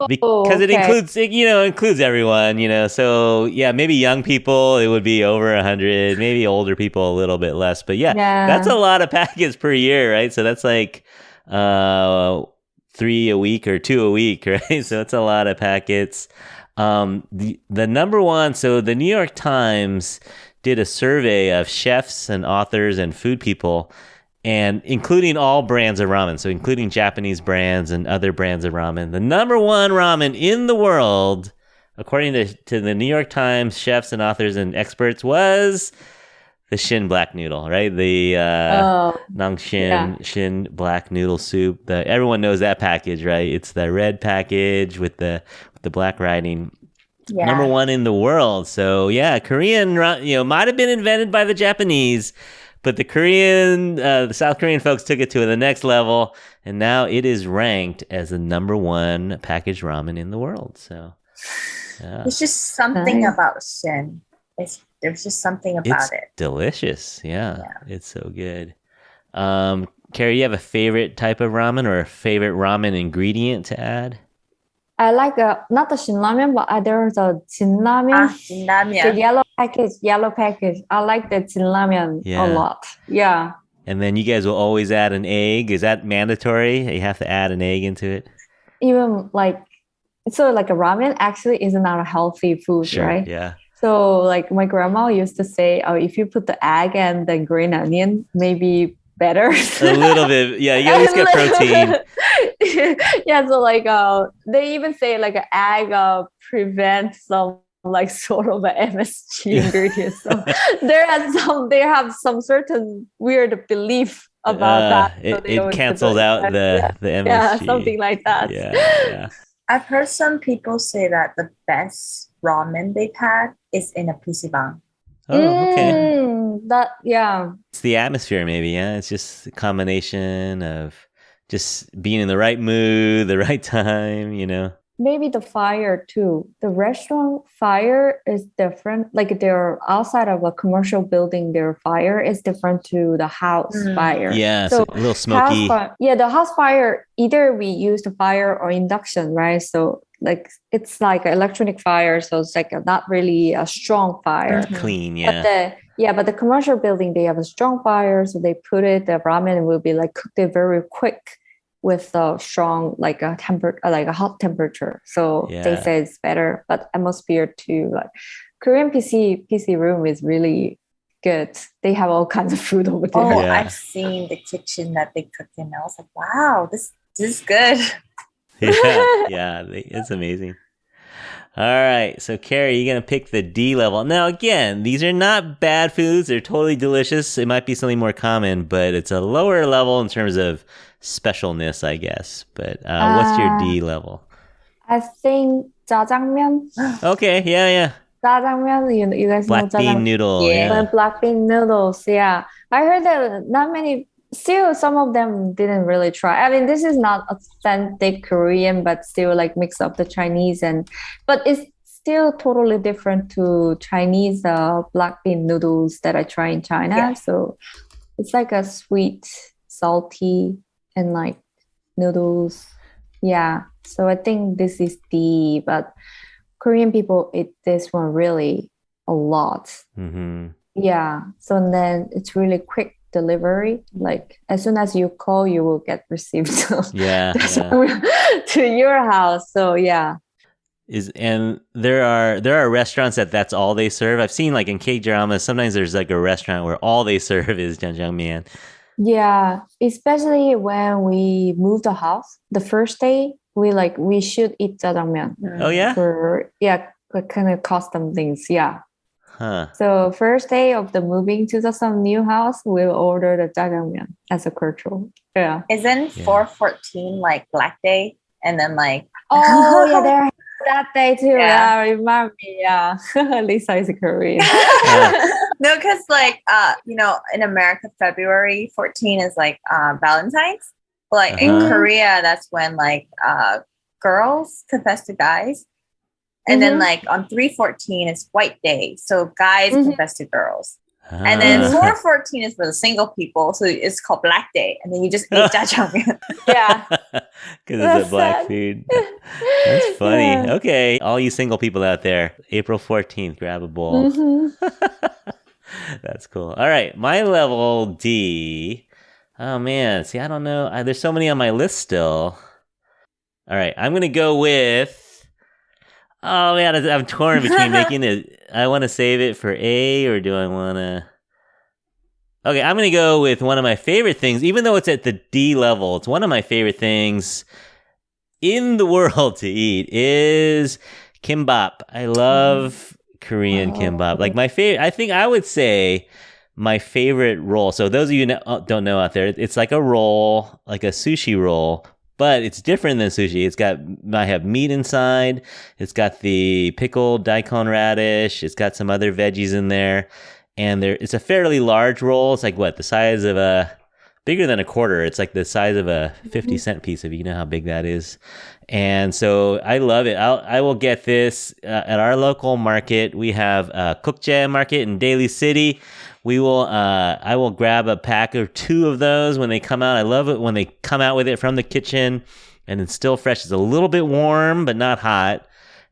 Because it includes everyone, So yeah, maybe young people it would be over 100, maybe older people a little bit less. But yeah, that's a lot of packets per year, right? So that's like 3 a week or 2 a week, right? So it's a lot of packets. The number one, so the New York Times did a survey of chefs and authors and food people, and including all brands of ramen, so including Japanese brands and other brands of ramen. The number one ramen in the world, according to the New York Times chefs and authors and experts, was the Shin black noodle, right? The Nangshin Shin black noodle soup. Everyone knows that package, right? It's the red package with the black writing. Yeah. Number one in the world. So yeah, Korean, might have been invented by the Japanese, but the South Korean folks took it to the next level, and now it is ranked as the number one packaged ramen in the world. So, there's just something about Shin. There's just something about it. Delicious. Yeah, it's so good. Keri, you have a favorite type of ramen or a favorite ramen ingredient to add? I like not the Shin ramen, but there's a Jin ramen. Jin ramen. The yellow package. I like the Jin ramen a lot. Yeah. And then you guys will always add an egg. Is that mandatory? You have to add an egg into it? Even like a ramen actually is not a healthy food, right? Yeah. So like my grandma used to say, if you put the egg and the green onion, maybe better. A little bit. Yeah, you at least get protein. Yeah, so like they even say like an egg prevents some like sort of MSG ingredients. So they have some certain weird belief about that. So it cancels out the MSG. Yeah, something like that. Yeah. I've heard some people say that the best ramen they've had is in a PC방. Oh, okay. It's the atmosphere, maybe. Yeah, it's just a combination of just being in the right mood, the right time. Maybe the fire too. The restaurant fire is different. Like they're outside of a commercial building, their fire is different to the house fire. Yeah, so a little smoky. The house fire, either we use the fire or induction, right? So like it's like an electronic fire, so it's like not really a strong fire. It's clean, yeah. But the commercial building, they have a strong fire, so they put it. The ramen will be like cooked very quick. with a strong like a like a hot temperature. So they say it's better, but atmosphere too. Like Korean PC room is really good. They have all kinds of food over there. Oh, I've seen the kitchen that they cook in. I was like, wow, this is good. It's amazing. All right, so Keri, you're going to pick the D level. Now, again, these are not bad foods. They're totally delicious. It might be something more common, but it's a lower level in terms of specialness, I guess. But what's your D level? I think jjajangmyeon. Okay, yeah. Jjajangmyeon, you guys black know bean noodle. Yeah. Black bean noodles, yeah. I heard that not many, still some of them didn't really try. I mean, this is not authentic Korean, but still like mix up the Chinese but it's still totally different to Chinese black bean noodles that I try in China. Yeah. So it's like a sweet, salty, and like noodles. Yeah. So I think this is but Korean people eat this one really a lot. Mm-hmm. Yeah. So then it's really quick delivery. Like as soon as you call, you will get received to your house. So yeah. And there are restaurants that's all they serve. I've seen like in K-dramas, sometimes there's like a restaurant where all they serve is jjajangmyeon. Yeah, especially when we moved the house, the first day we should eat jjajangmyeon. Oh yeah? For kind of custom things. Yeah. Huh. So first day of the moving to some new house, we'll order the jjajangmyeon as a cultural. Yeah. Isn't 4/14 like Black Day? And then like there that day too. Yeah, remind me. Yeah. Lisa is a Korean. No, because like in America, February 14 is like Valentine's. But like in Korea, that's when like girls confess to guys. And then like on 3/14 is White Day. So guys confess to girls. And then 4/14 is for the single people. So it's called Black Day. And then you just eat jjajangmyeon. Yeah. Because it's a black food. That's funny. Yeah. Okay. All you single people out there, April 14th, grab a bowl. That's cool. All right. My level D. Oh, man. See, I don't know. There's so many on my list still. All right. I'm going to go with... Oh, man. I'm torn between making it... I want to save it for A, or do I want to... Okay, I'm going to go with one of my favorite things, even though it's at the D level. It's one of my favorite things in the world to eat is kimbap. I love Korean kimbap. Like my favorite, I think I would say my favorite roll. So those of you don't know out there, it's like a roll, like a sushi roll, but it's different than sushi. I have meat inside. It's got the pickled daikon radish. It's got some other veggies in there. And it's a fairly large roll. It's like the size of bigger than a quarter. It's like the size of a 50-cent piece, if you know how big that is. And so I love it. I will get this at our local market. We have a Kukje market in Daly City. I will grab a pack or two of those when they come out. I love it when they come out with it from the kitchen and it's still fresh. It's a little bit warm, but not hot.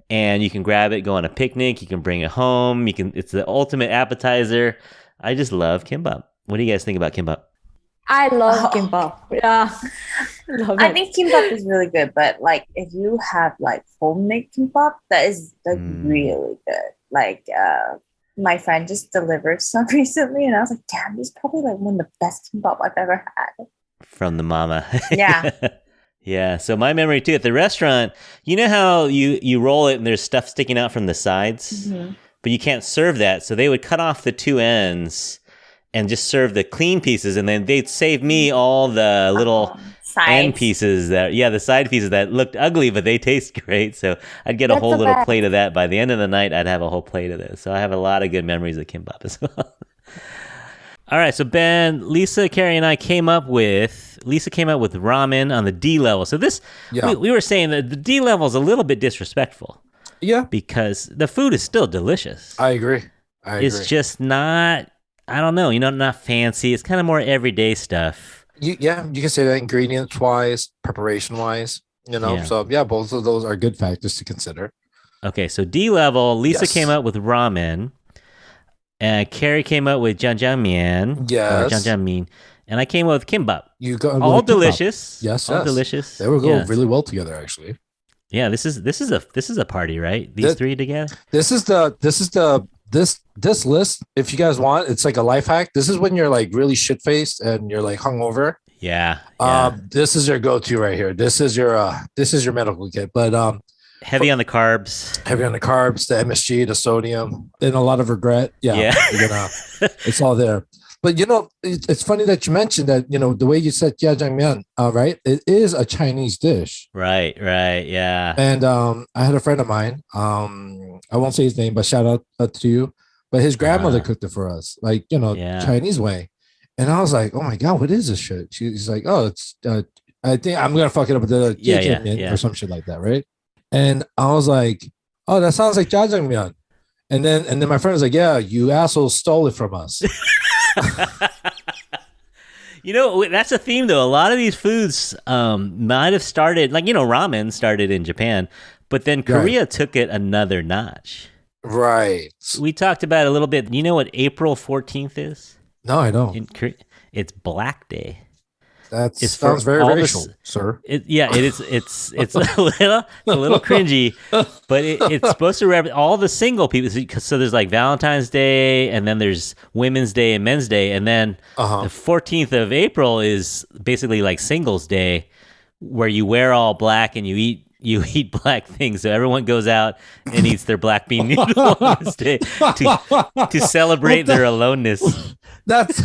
And you can grab it, go on a picnic. You can bring it home. It's the ultimate appetizer. I just love kimbap. What do you guys think about kimbap? I love kimbap. Yeah, I think kimbap is really good. But like, if you have like homemade kimbap, that is like really good. Like, my friend just delivered some recently, and I was like, "Damn, this is probably like one of the best kimbap I've ever had." From the mama. Yeah. Yeah, so my memory too, at the restaurant, you know how you roll it and there's stuff sticking out from the sides? Mm-hmm. But you can't serve that, so they would cut off the two ends and just serve the clean pieces, and then they'd save me all the little end pieces the side pieces that looked ugly, but they taste great, so I'd get a whole little plate of that. By the end of the night, I'd have a whole plate of this, so I have a lot of good memories of kimbap as well. All right, so Ben, Lisa, Keri, and I came up with ramen on the D level. So this, we were saying that the D level is a little bit disrespectful. Yeah. Because the food is still delicious. I agree. It's just not, I don't know, not fancy. It's kind of more everyday stuff. You can say that ingredients-wise, preparation-wise, So, both of those are good factors to consider. Okay, so D level, Lisa came up with ramen. Keri came up with jjajangmyeon. Yes. Or jjajangmyeon. and I came up with kimbap. You got all delicious. Yes, all delicious. They will go really well together, actually. Yeah, this is a party, right? These three together. This list. If you guys want, it's like a life hack. This is when you're like really shit faced and you're like hungover. Yeah. This is your go-to right here. This is your medical kit. But heavy on the carbs. Heavy on the carbs, the MSG, the sodium, and a lot of regret. Yeah. It's all there. But it's funny that you mentioned that. The way you said jjajangmyeon, right? It is a Chinese dish. Right. Yeah. And I had a friend of mine. I won't say his name, but shout out to you. But his grandmother cooked it for us, like Chinese way. And I was like, oh my god, what is this shit? She's like, oh, it's. I think I'm gonna fuck it up with the jjajangmyeon or some shit like that, right? And I was like, oh, that sounds like jjajangmyeon. And then my friend was like, yeah, you assholes stole it from us. That's a theme though. A lot of these foods might have started, like ramen started in Japan, but then Korea took it another notch. Right. We talked about it a little bit. You know what April 14th is? No, I don't. It's Black Day. That sounds very racial, sir. It is. It's a little cringy, but it's supposed to represent all the single people. So there's like Valentine's Day, and then there's Women's Day and Men's Day, and then the 14th of April is basically like Singles Day, where you wear all black and you eat black things. So everyone goes out and eats their black bean noodle on this day to celebrate their aloneness. That's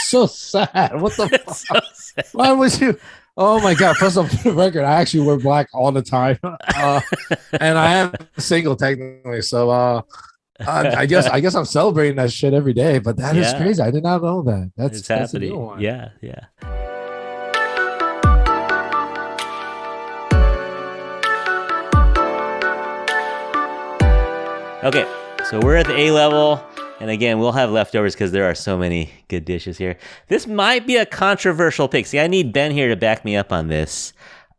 so sad. What the fuck? So why would you? Oh my god! First off the record, I actually wear black all the time, and I am single technically. So I guess I'm celebrating that shit every day. But that is crazy. I did not know that. That's happening. Yeah. Okay, so we're at the A level. And again, we'll have leftovers because there are so many good dishes here. This might be a controversial pick. See, I need Ben here to back me up on this.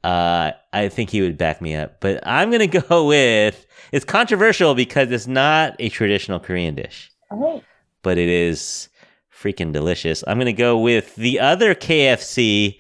I think he would back me up. But I'm going to go with... It's controversial because it's not a traditional Korean dish. Oh. But it is freaking delicious. I'm going to go with the other KFC.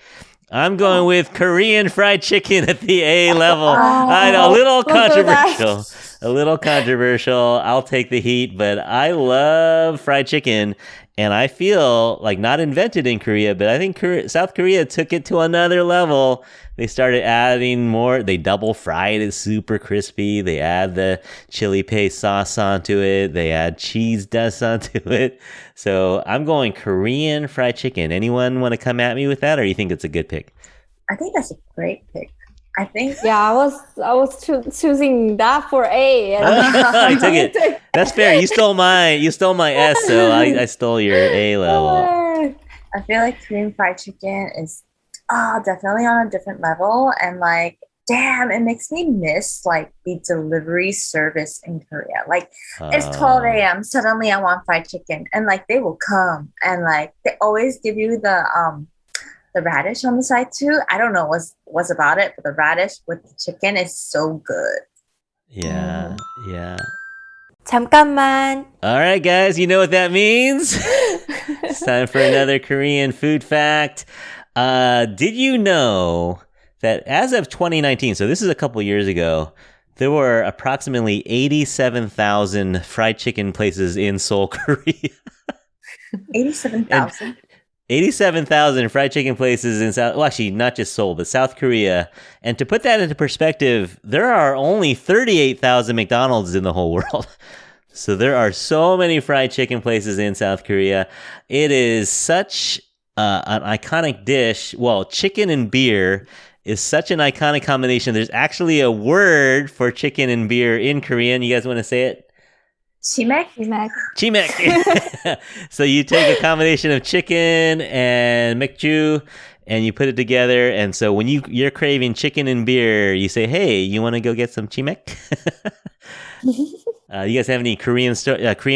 I'm going with Korean fried chicken at the A level. I know, a little controversial. A little controversial. I'll take the heat, but I love fried chicken, and I feel like not invented in Korea, but I think South Korea took it to another level. They started adding more. They double fry it. It's super crispy. They add the chili paste sauce onto it. They add cheese dust onto it. So I'm going Korean fried chicken. Anyone want to come at me with that, or you think it's a good pick? I think that's a great pick. I think. Yeah, I was choosing that for A. I took it. That's fair. You stole my S, so I stole your A level. I feel like Korean fried chicken is definitely on a different level, and like, damn, it makes me miss like the delivery service in Korea. Like, it's 12 a.m. Suddenly, I want fried chicken, and like they will come, and like they always give you the radish on the side too. I don't know what's about it, but the radish with the chicken is so good. Yeah. 잠깐만. All right, guys, you know what that means? It's time for another Korean food fact. Did you know that as of 2019, so this is a couple years ago, there were approximately 87,000 fried chicken places in Seoul, Korea. 87,000? 87,000 fried chicken places in actually not just Seoul, but South Korea. And to put that into perspective, there are only 38,000 McDonald's in the whole world. So there are so many fried chicken places in South Korea. It is such an iconic dish. Well, chicken and beer is such an iconic combination. There's actually a word for chicken and beer in Korean. You guys want to say it? Chimek? Chimek. So you take a combination of chicken and mekju and you put it together. And so when you're craving chicken and beer, you say, hey, you want to go get some chimek? You guys have any Korean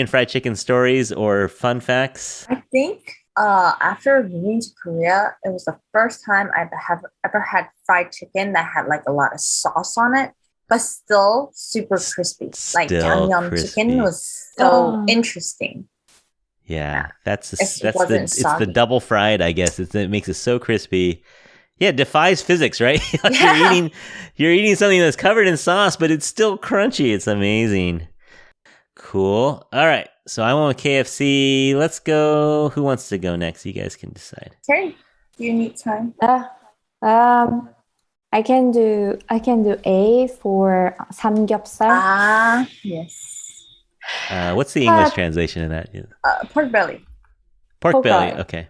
fried chicken stories or fun facts? I think after moving to Korea, it was the first time I've ever had fried chicken that had like a lot of sauce on it, but still super crispy. Like Gyeongnam chicken was so interesting. Yeah, that's wasn't it's the soggy. double fried, I guess. It makes it so crispy. Yeah, it defies physics, right? Like Yeah. you're eating something that's covered in sauce, but it's still crunchy. It's amazing. Cool. All right. So I went with KFC. Let's go. Who wants to go next? You guys can decide. Keri, do you need time? Um, I can do A for 삼겹살. Yes. What's the English translation of that? Pork belly. Pork belly. belly. Okay.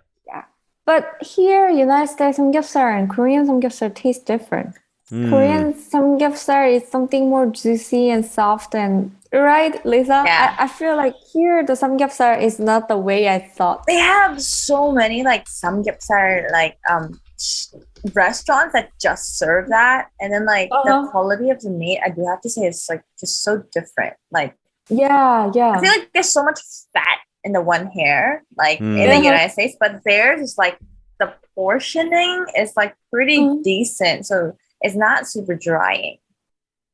But here, United States samgyeopsal and Korean samgyeopsal taste different. Korean samgyeopsal is something more juicy and soft and right, Lisa? Yeah. I feel like here the samgyeopsal is not the way I thought. They have so many like samgyeopsal like restaurants that just serve that, and then like the quality of the meat, I do have to say, it's like just so different. Like Yeah. I feel like there's so much fat in the one hair, like in the United States, but theirs is like the portioning is like pretty decent, so it's not super drying.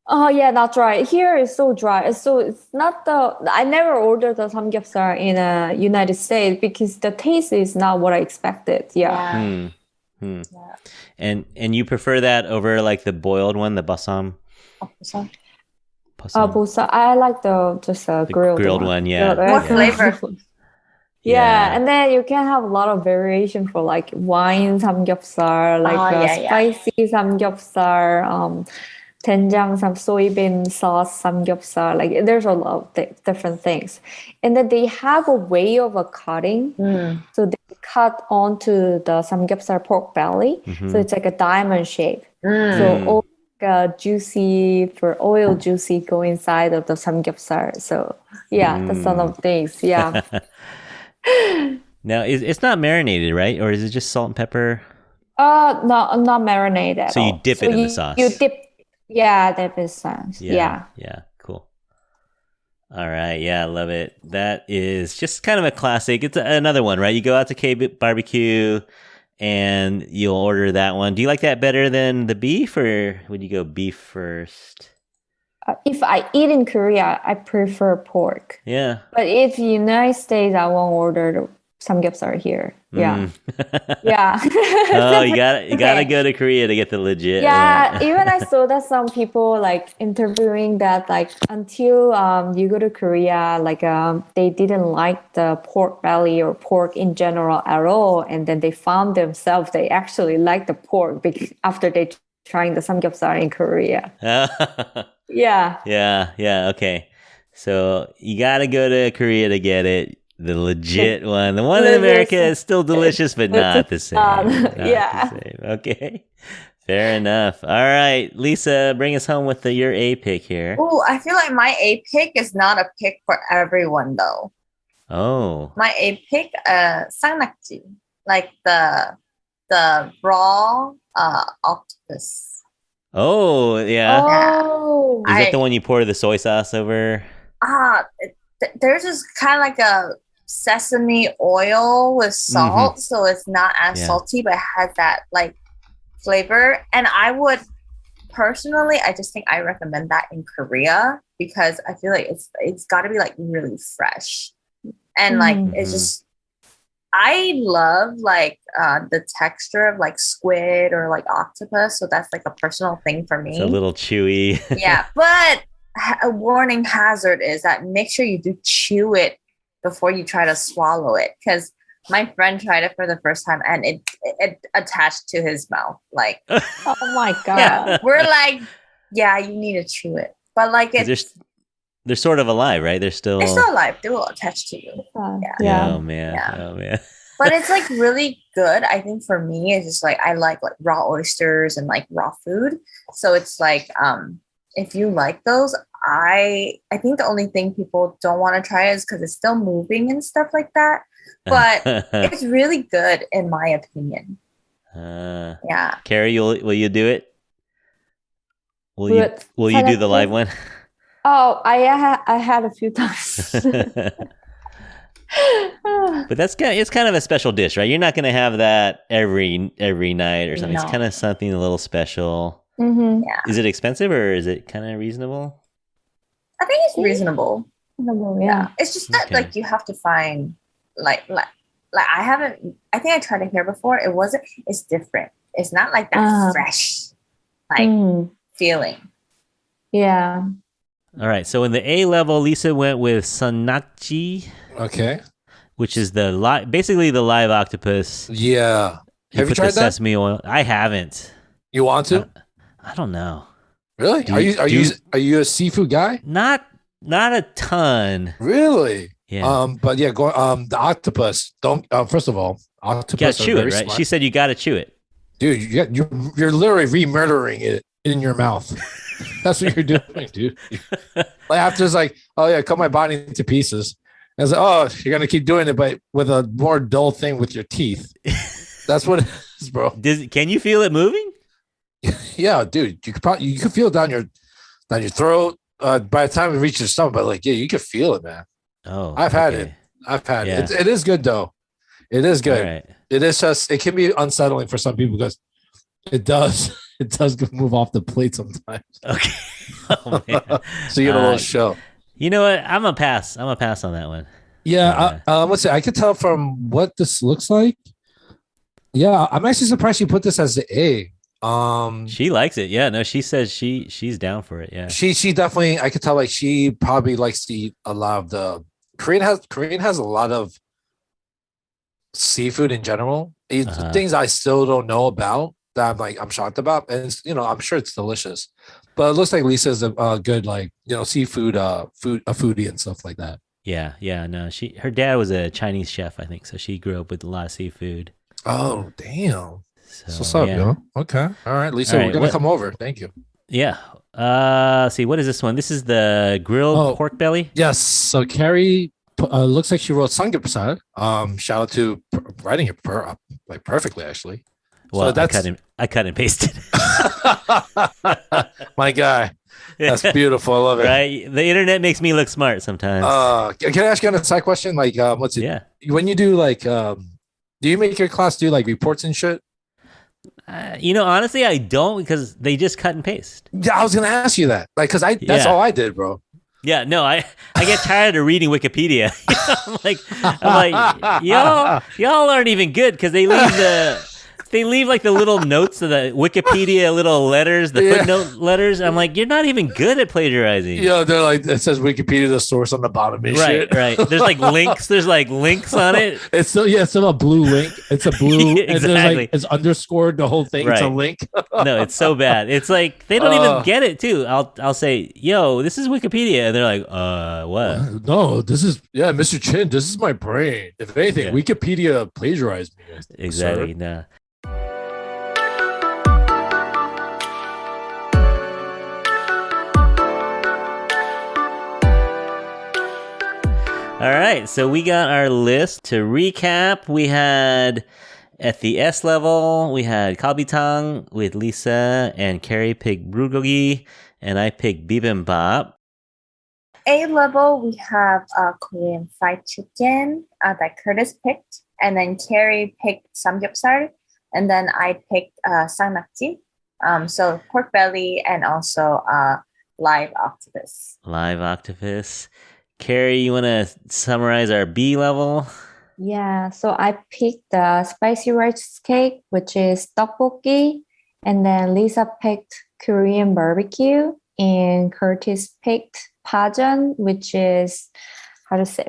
Oh yeah, that's right. Here it's so dry. It's not I never ordered the samgyeopsal in United States because the taste is not what I expected. Yeah. Yeah. And you prefer that over like the boiled one, the basam? So Bosa. I like the grilled one. Yeah. more flavor. Yeah, and then you can have a lot of variation for like wine samgyeopsal, like spicy samgyeopsal, 된장 soybean sauce samgyeopsal. Like there's a lot of different things, and then they have a way of cutting. So they cut onto the samgyeopsal pork belly, so it's like a diamond shape. So all juicy oil juicy go inside of the samgyeopsal. So yeah, that's one of the things. Yeah. Now, it's not marinated, right? Or is it just salt and pepper? No, not marinated at So all. you dip it in the sauce. You dip, dip in sauce. Yeah. Cool. All right, I love it. That is just kind of a classic. It's another one, right? You go out to K barbecue and you'll order that one. Do you like that better than the beef, or would you go beef first? If I eat in Korea, I prefer pork. Yeah. But if United States, I won't order the samgyeopsal here. Yeah. Yeah. Oh, you gotta go to Korea to get the legit. Yeah, one. even I saw that some people like interviewing that like until you go to Korea, like they didn't like the pork belly or pork in general at all, and then they found themselves they actually like the pork because after they trying the samgyeopsal in Korea. Yeah. Yeah. Okay. So you gotta go to Korea to get it. The legit one. The one in America is still delicious, but not the same. Not the same. Okay. Fair enough. All right. Lisa, bring us home with your A pick here. Oh, I feel like my A pick is not a pick for everyone though. Oh. My A pick, 쌍낙지. Like the raw octopus. Oh, yeah. Oh. Is that the one you pour the soy sauce over? There's just kind of like a sesame oil with salt, so it's not as salty, but it has that like flavor. And I would personally, I just think I recommend that in Korea because I feel like it's got to be like really fresh, and like it's just. I love like the texture of like squid or like octopus, so that's like a personal thing for me. It's a little chewy. Yeah, but a warning hazard is that make sure you do chew it before you try to swallow it, because my friend tried it for the first time and it attached to his mouth. Like, oh my god, we're like, yeah, you need to chew it, but like they're sort of alive, right? They're still alive. They will attach to you. Yeah. Oh man. But it's like really good. I think for me, it's just like I like raw oysters and like raw food. So it's like if you like those, I think the only thing people don't want to try is because it's still moving and stuff like that. But it's really good in my opinion. Yeah. Keri, will you do it? Will you do the live one? Oh, I had a few times. But it's kind of a special dish, right? You're not going to have that every night or something. No. It's kind of something a little special. Mm-hmm. Yeah. Is it expensive or is it kind of reasonable? I think it's reasonable. Yeah. It's just that like you have to find like I haven't. I think I tried it here before. It wasn't. It's different. It's not like that fresh, like feeling. Yeah. All right. So in the A level, Lisa went with Sanakji. Okay. Which is basically the live octopus. Yeah. Have you tried that? Sesame oil. I haven't. You want to? I don't know. Really? Are you a seafood guy? Not a ton. Really? Yeah. But yeah, the octopus. Don't. First of all, octopus. You gotta chew it, right? Smart. She said you gotta chew it. Dude, you're literally re-murdering it in your mouth. That's what you're doing, dude. Like after it's like, oh yeah, cut my body into pieces. And it's like, oh, you're gonna keep doing it, but with a more dull thing with your teeth. That's what it is, bro. Can you feel it moving? Yeah, dude. You could feel it down your throat. By the time it reaches your stomach, but like, yeah, you could feel it, man. Oh, I've had it. It is good though. It is good. Right. It is just. It can be unsettling for some people because it does. It does move off the plate sometimes. Okay. Oh, man. So you get a little show. You know what? I'm a pass. I'm a pass on that one. Yeah. Let's see. I could tell from what this looks like. Yeah, I'm actually surprised she put this as the A. She likes it. Yeah. No, she says she's down for it. Yeah. She definitely. I could tell like she probably likes to eat a lot of the Korean has a lot of seafood in general. Things I still don't know about that I'm shocked about, and it's, I'm sure it's delicious. But it looks like Lisa's a good seafood foodie and stuff like that. Yeah. No, her dad was a Chinese chef, I think, so she grew up with a lot of seafood. Oh damn! So, what's up, yo? Okay, all right, Lisa, we're gonna come over. Thank you. Yeah. See, what is this one? This is the grilled pork belly. Yes. So Keri looks like she wrote samgyeopsal. Shout out to writing it perfectly, actually. Well, so I cut and pasted. My guy. That's beautiful. I love it. Right? The internet makes me look smart sometimes. Can I ask you on a side question? Like, what's it? Yeah. When you do do you make your class do like reports and shit? Honestly, I don't because they just cut and paste. Yeah, I was gonna ask you that. Like, cause that's all I did, bro. Yeah, no, I get tired of reading Wikipedia. I'm like, y'all aren't even good because they leave like the little notes of the Wikipedia little letters, the footnote letters. I'm like, you're not even good at plagiarizing. Yeah, they're like, it says Wikipedia, the source on the bottom and shit. Right. There's like links. There's like links on it. It's still a blue link. It's a blue. Exactly. It's underscored the whole thing. Right. It's a link. No, it's so bad. It's like they don't even get it too. I'll say, yo, this is Wikipedia, and they're like, what? No, this is Mr. Chin. This is my brain. If anything, Wikipedia plagiarized me. Exactly. Nah. All right, so we got our list. To recap, we had at the S level, we had kalbitang with Lisa, and Keri picked bulgogi, and I picked bibimbap. A level, we have Korean fried chicken that Curtis picked, and then Keri picked samgyeopsal, and then I picked sangnakji, so pork belly, and also live octopus. Live octopus. Keri, you want to summarize our B level? Yeah, so I picked the spicy rice cake, which is tteokbokki, and then Lisa picked Korean barbecue, and Curtis picked pajeon, which is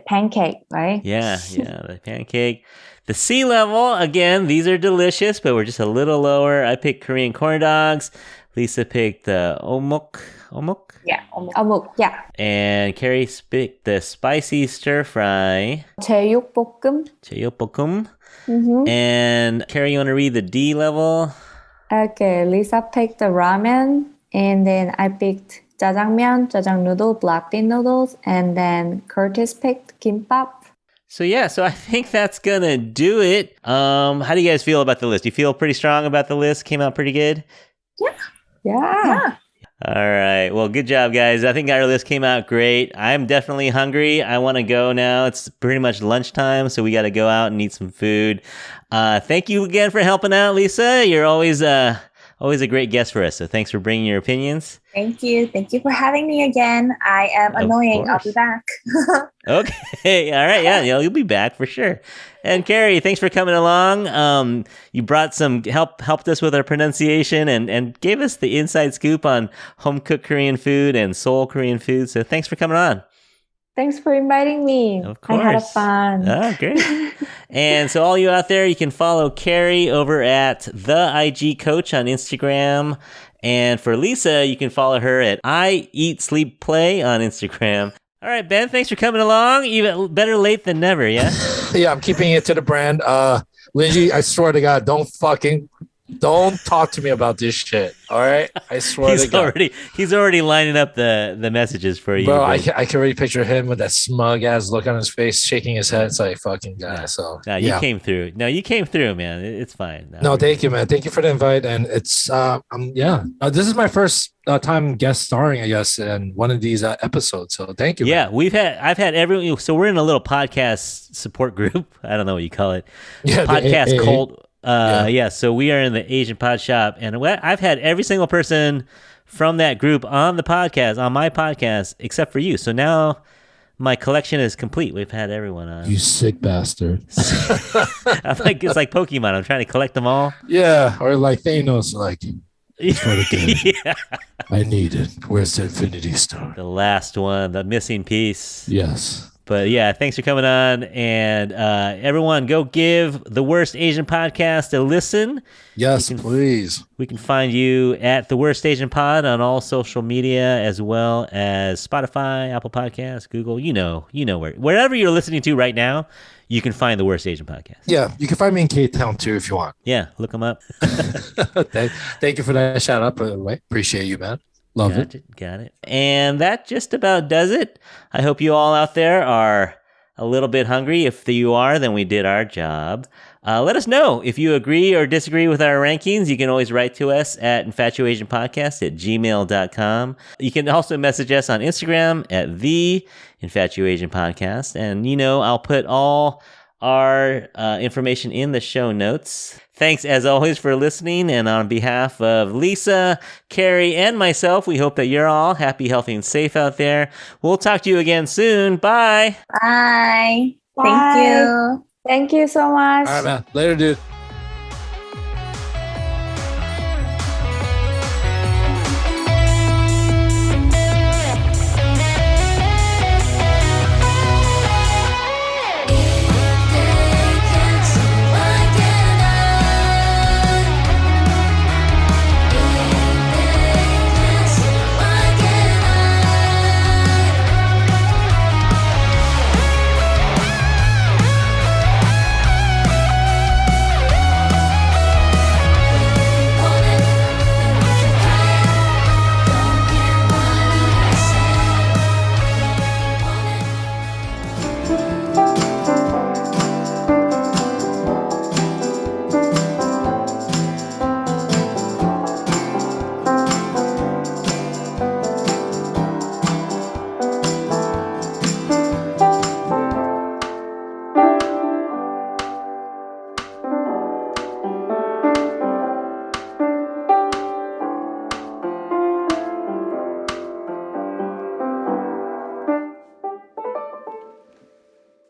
pancake, right? Yeah, the pancake. The C level, again, these are delicious, but we're just a little lower. I picked Korean corn dogs. Lisa picked the omuk. Yeah, omuk, yeah. And Keri picked the spicy stir fry. 제육볶음. Mm-hmm. And Keri, you want to read the D level? Okay, Lisa picked the ramen, and then I picked jjajang noodle, black bean noodles, and then Curtis picked kimbap. So I think that's gonna do it. How do you guys feel about the list? Do you feel pretty strong about the list? Came out pretty good? Yeah. All right. Well, good job, guys. I think our list came out great. I'm definitely hungry. I want to go now. It's pretty much lunchtime, so we got to go out and eat some food. Thank you again for helping out, Lisa. You're always always a great guest for us. So thanks for bringing your opinions. Thank you. Thank you for having me again. I am annoying. I'll be back. Okay. All right. Yeah, you'll be back for sure. And Keri, thanks for coming along. You brought some helped us with our pronunciation and gave us the inside scoop on home cooked Korean food and Seoul Korean food. So thanks for coming on. Thanks for inviting me. Of course. I had a fun. Oh, great. And so all you out there, you can follow Keri over at The IG Coach on Instagram. And for Lisa, you can follow her at I Eat Sleep Play on Instagram. All right, Ben, thanks for coming along. Even better late than never, yeah? Yeah, I'm keeping it to the brand. Lindsay, I swear to God, don't talk to me about this shit. All right, I swear to God. He's already lining up the messages for you, bro. I can already picture him with that smug ass look on his face, shaking his head. It's like, fucking guy. Yeah. So you came through. No, you came through, man. It's fine. No, thank you, man. Thank you for the invite. And it's this is my first time guest starring, I guess, in one of these episodes. So thank you. Yeah, man. I've had everyone. So we're in a little podcast support group. I don't know what you call it. Yeah, podcast cult. So we are in the Asian Pod Shop, and I've had every single person from that group on my podcast, except for you. So now my collection is complete. We've had everyone on. You sick bastard. It's like Pokemon. I'm trying to collect them all. Yeah, or like Thanos, like for the game. Yeah. I need it. Where's the Infinity Stone? The last one, the missing piece. Yes. But yeah, thanks for coming on. And everyone, go give The Worst Asian Podcast a listen. Yes, please. We can find you at The Worst Asian Pod on all social media, as well as Spotify, Apple Podcasts, Google. You know wherever you're listening to right now, you can find The Worst Asian Podcast. Yeah, you can find me in K-Town too if you want. Yeah, look them up. Thank you for that shout out, by the way. Appreciate you, man. Love it. Got it. And that just about does it. I hope you all out there are a little bit hungry. If you are, then we did our job. Let us know if you agree or disagree with our rankings. You can always write to us at infatuasianpodcast@gmail.com. You can also message us on Instagram at the Infatuasian Podcast. And, I'll put all our information in the show notes. Thanks, as always, for listening. And on behalf of Lisa, Keri, and myself, we hope that you're all happy, healthy, and safe out there. We'll talk to you again soon. Bye. Bye. Bye. Thank you. Thank you so much. All right, man. Later, dude.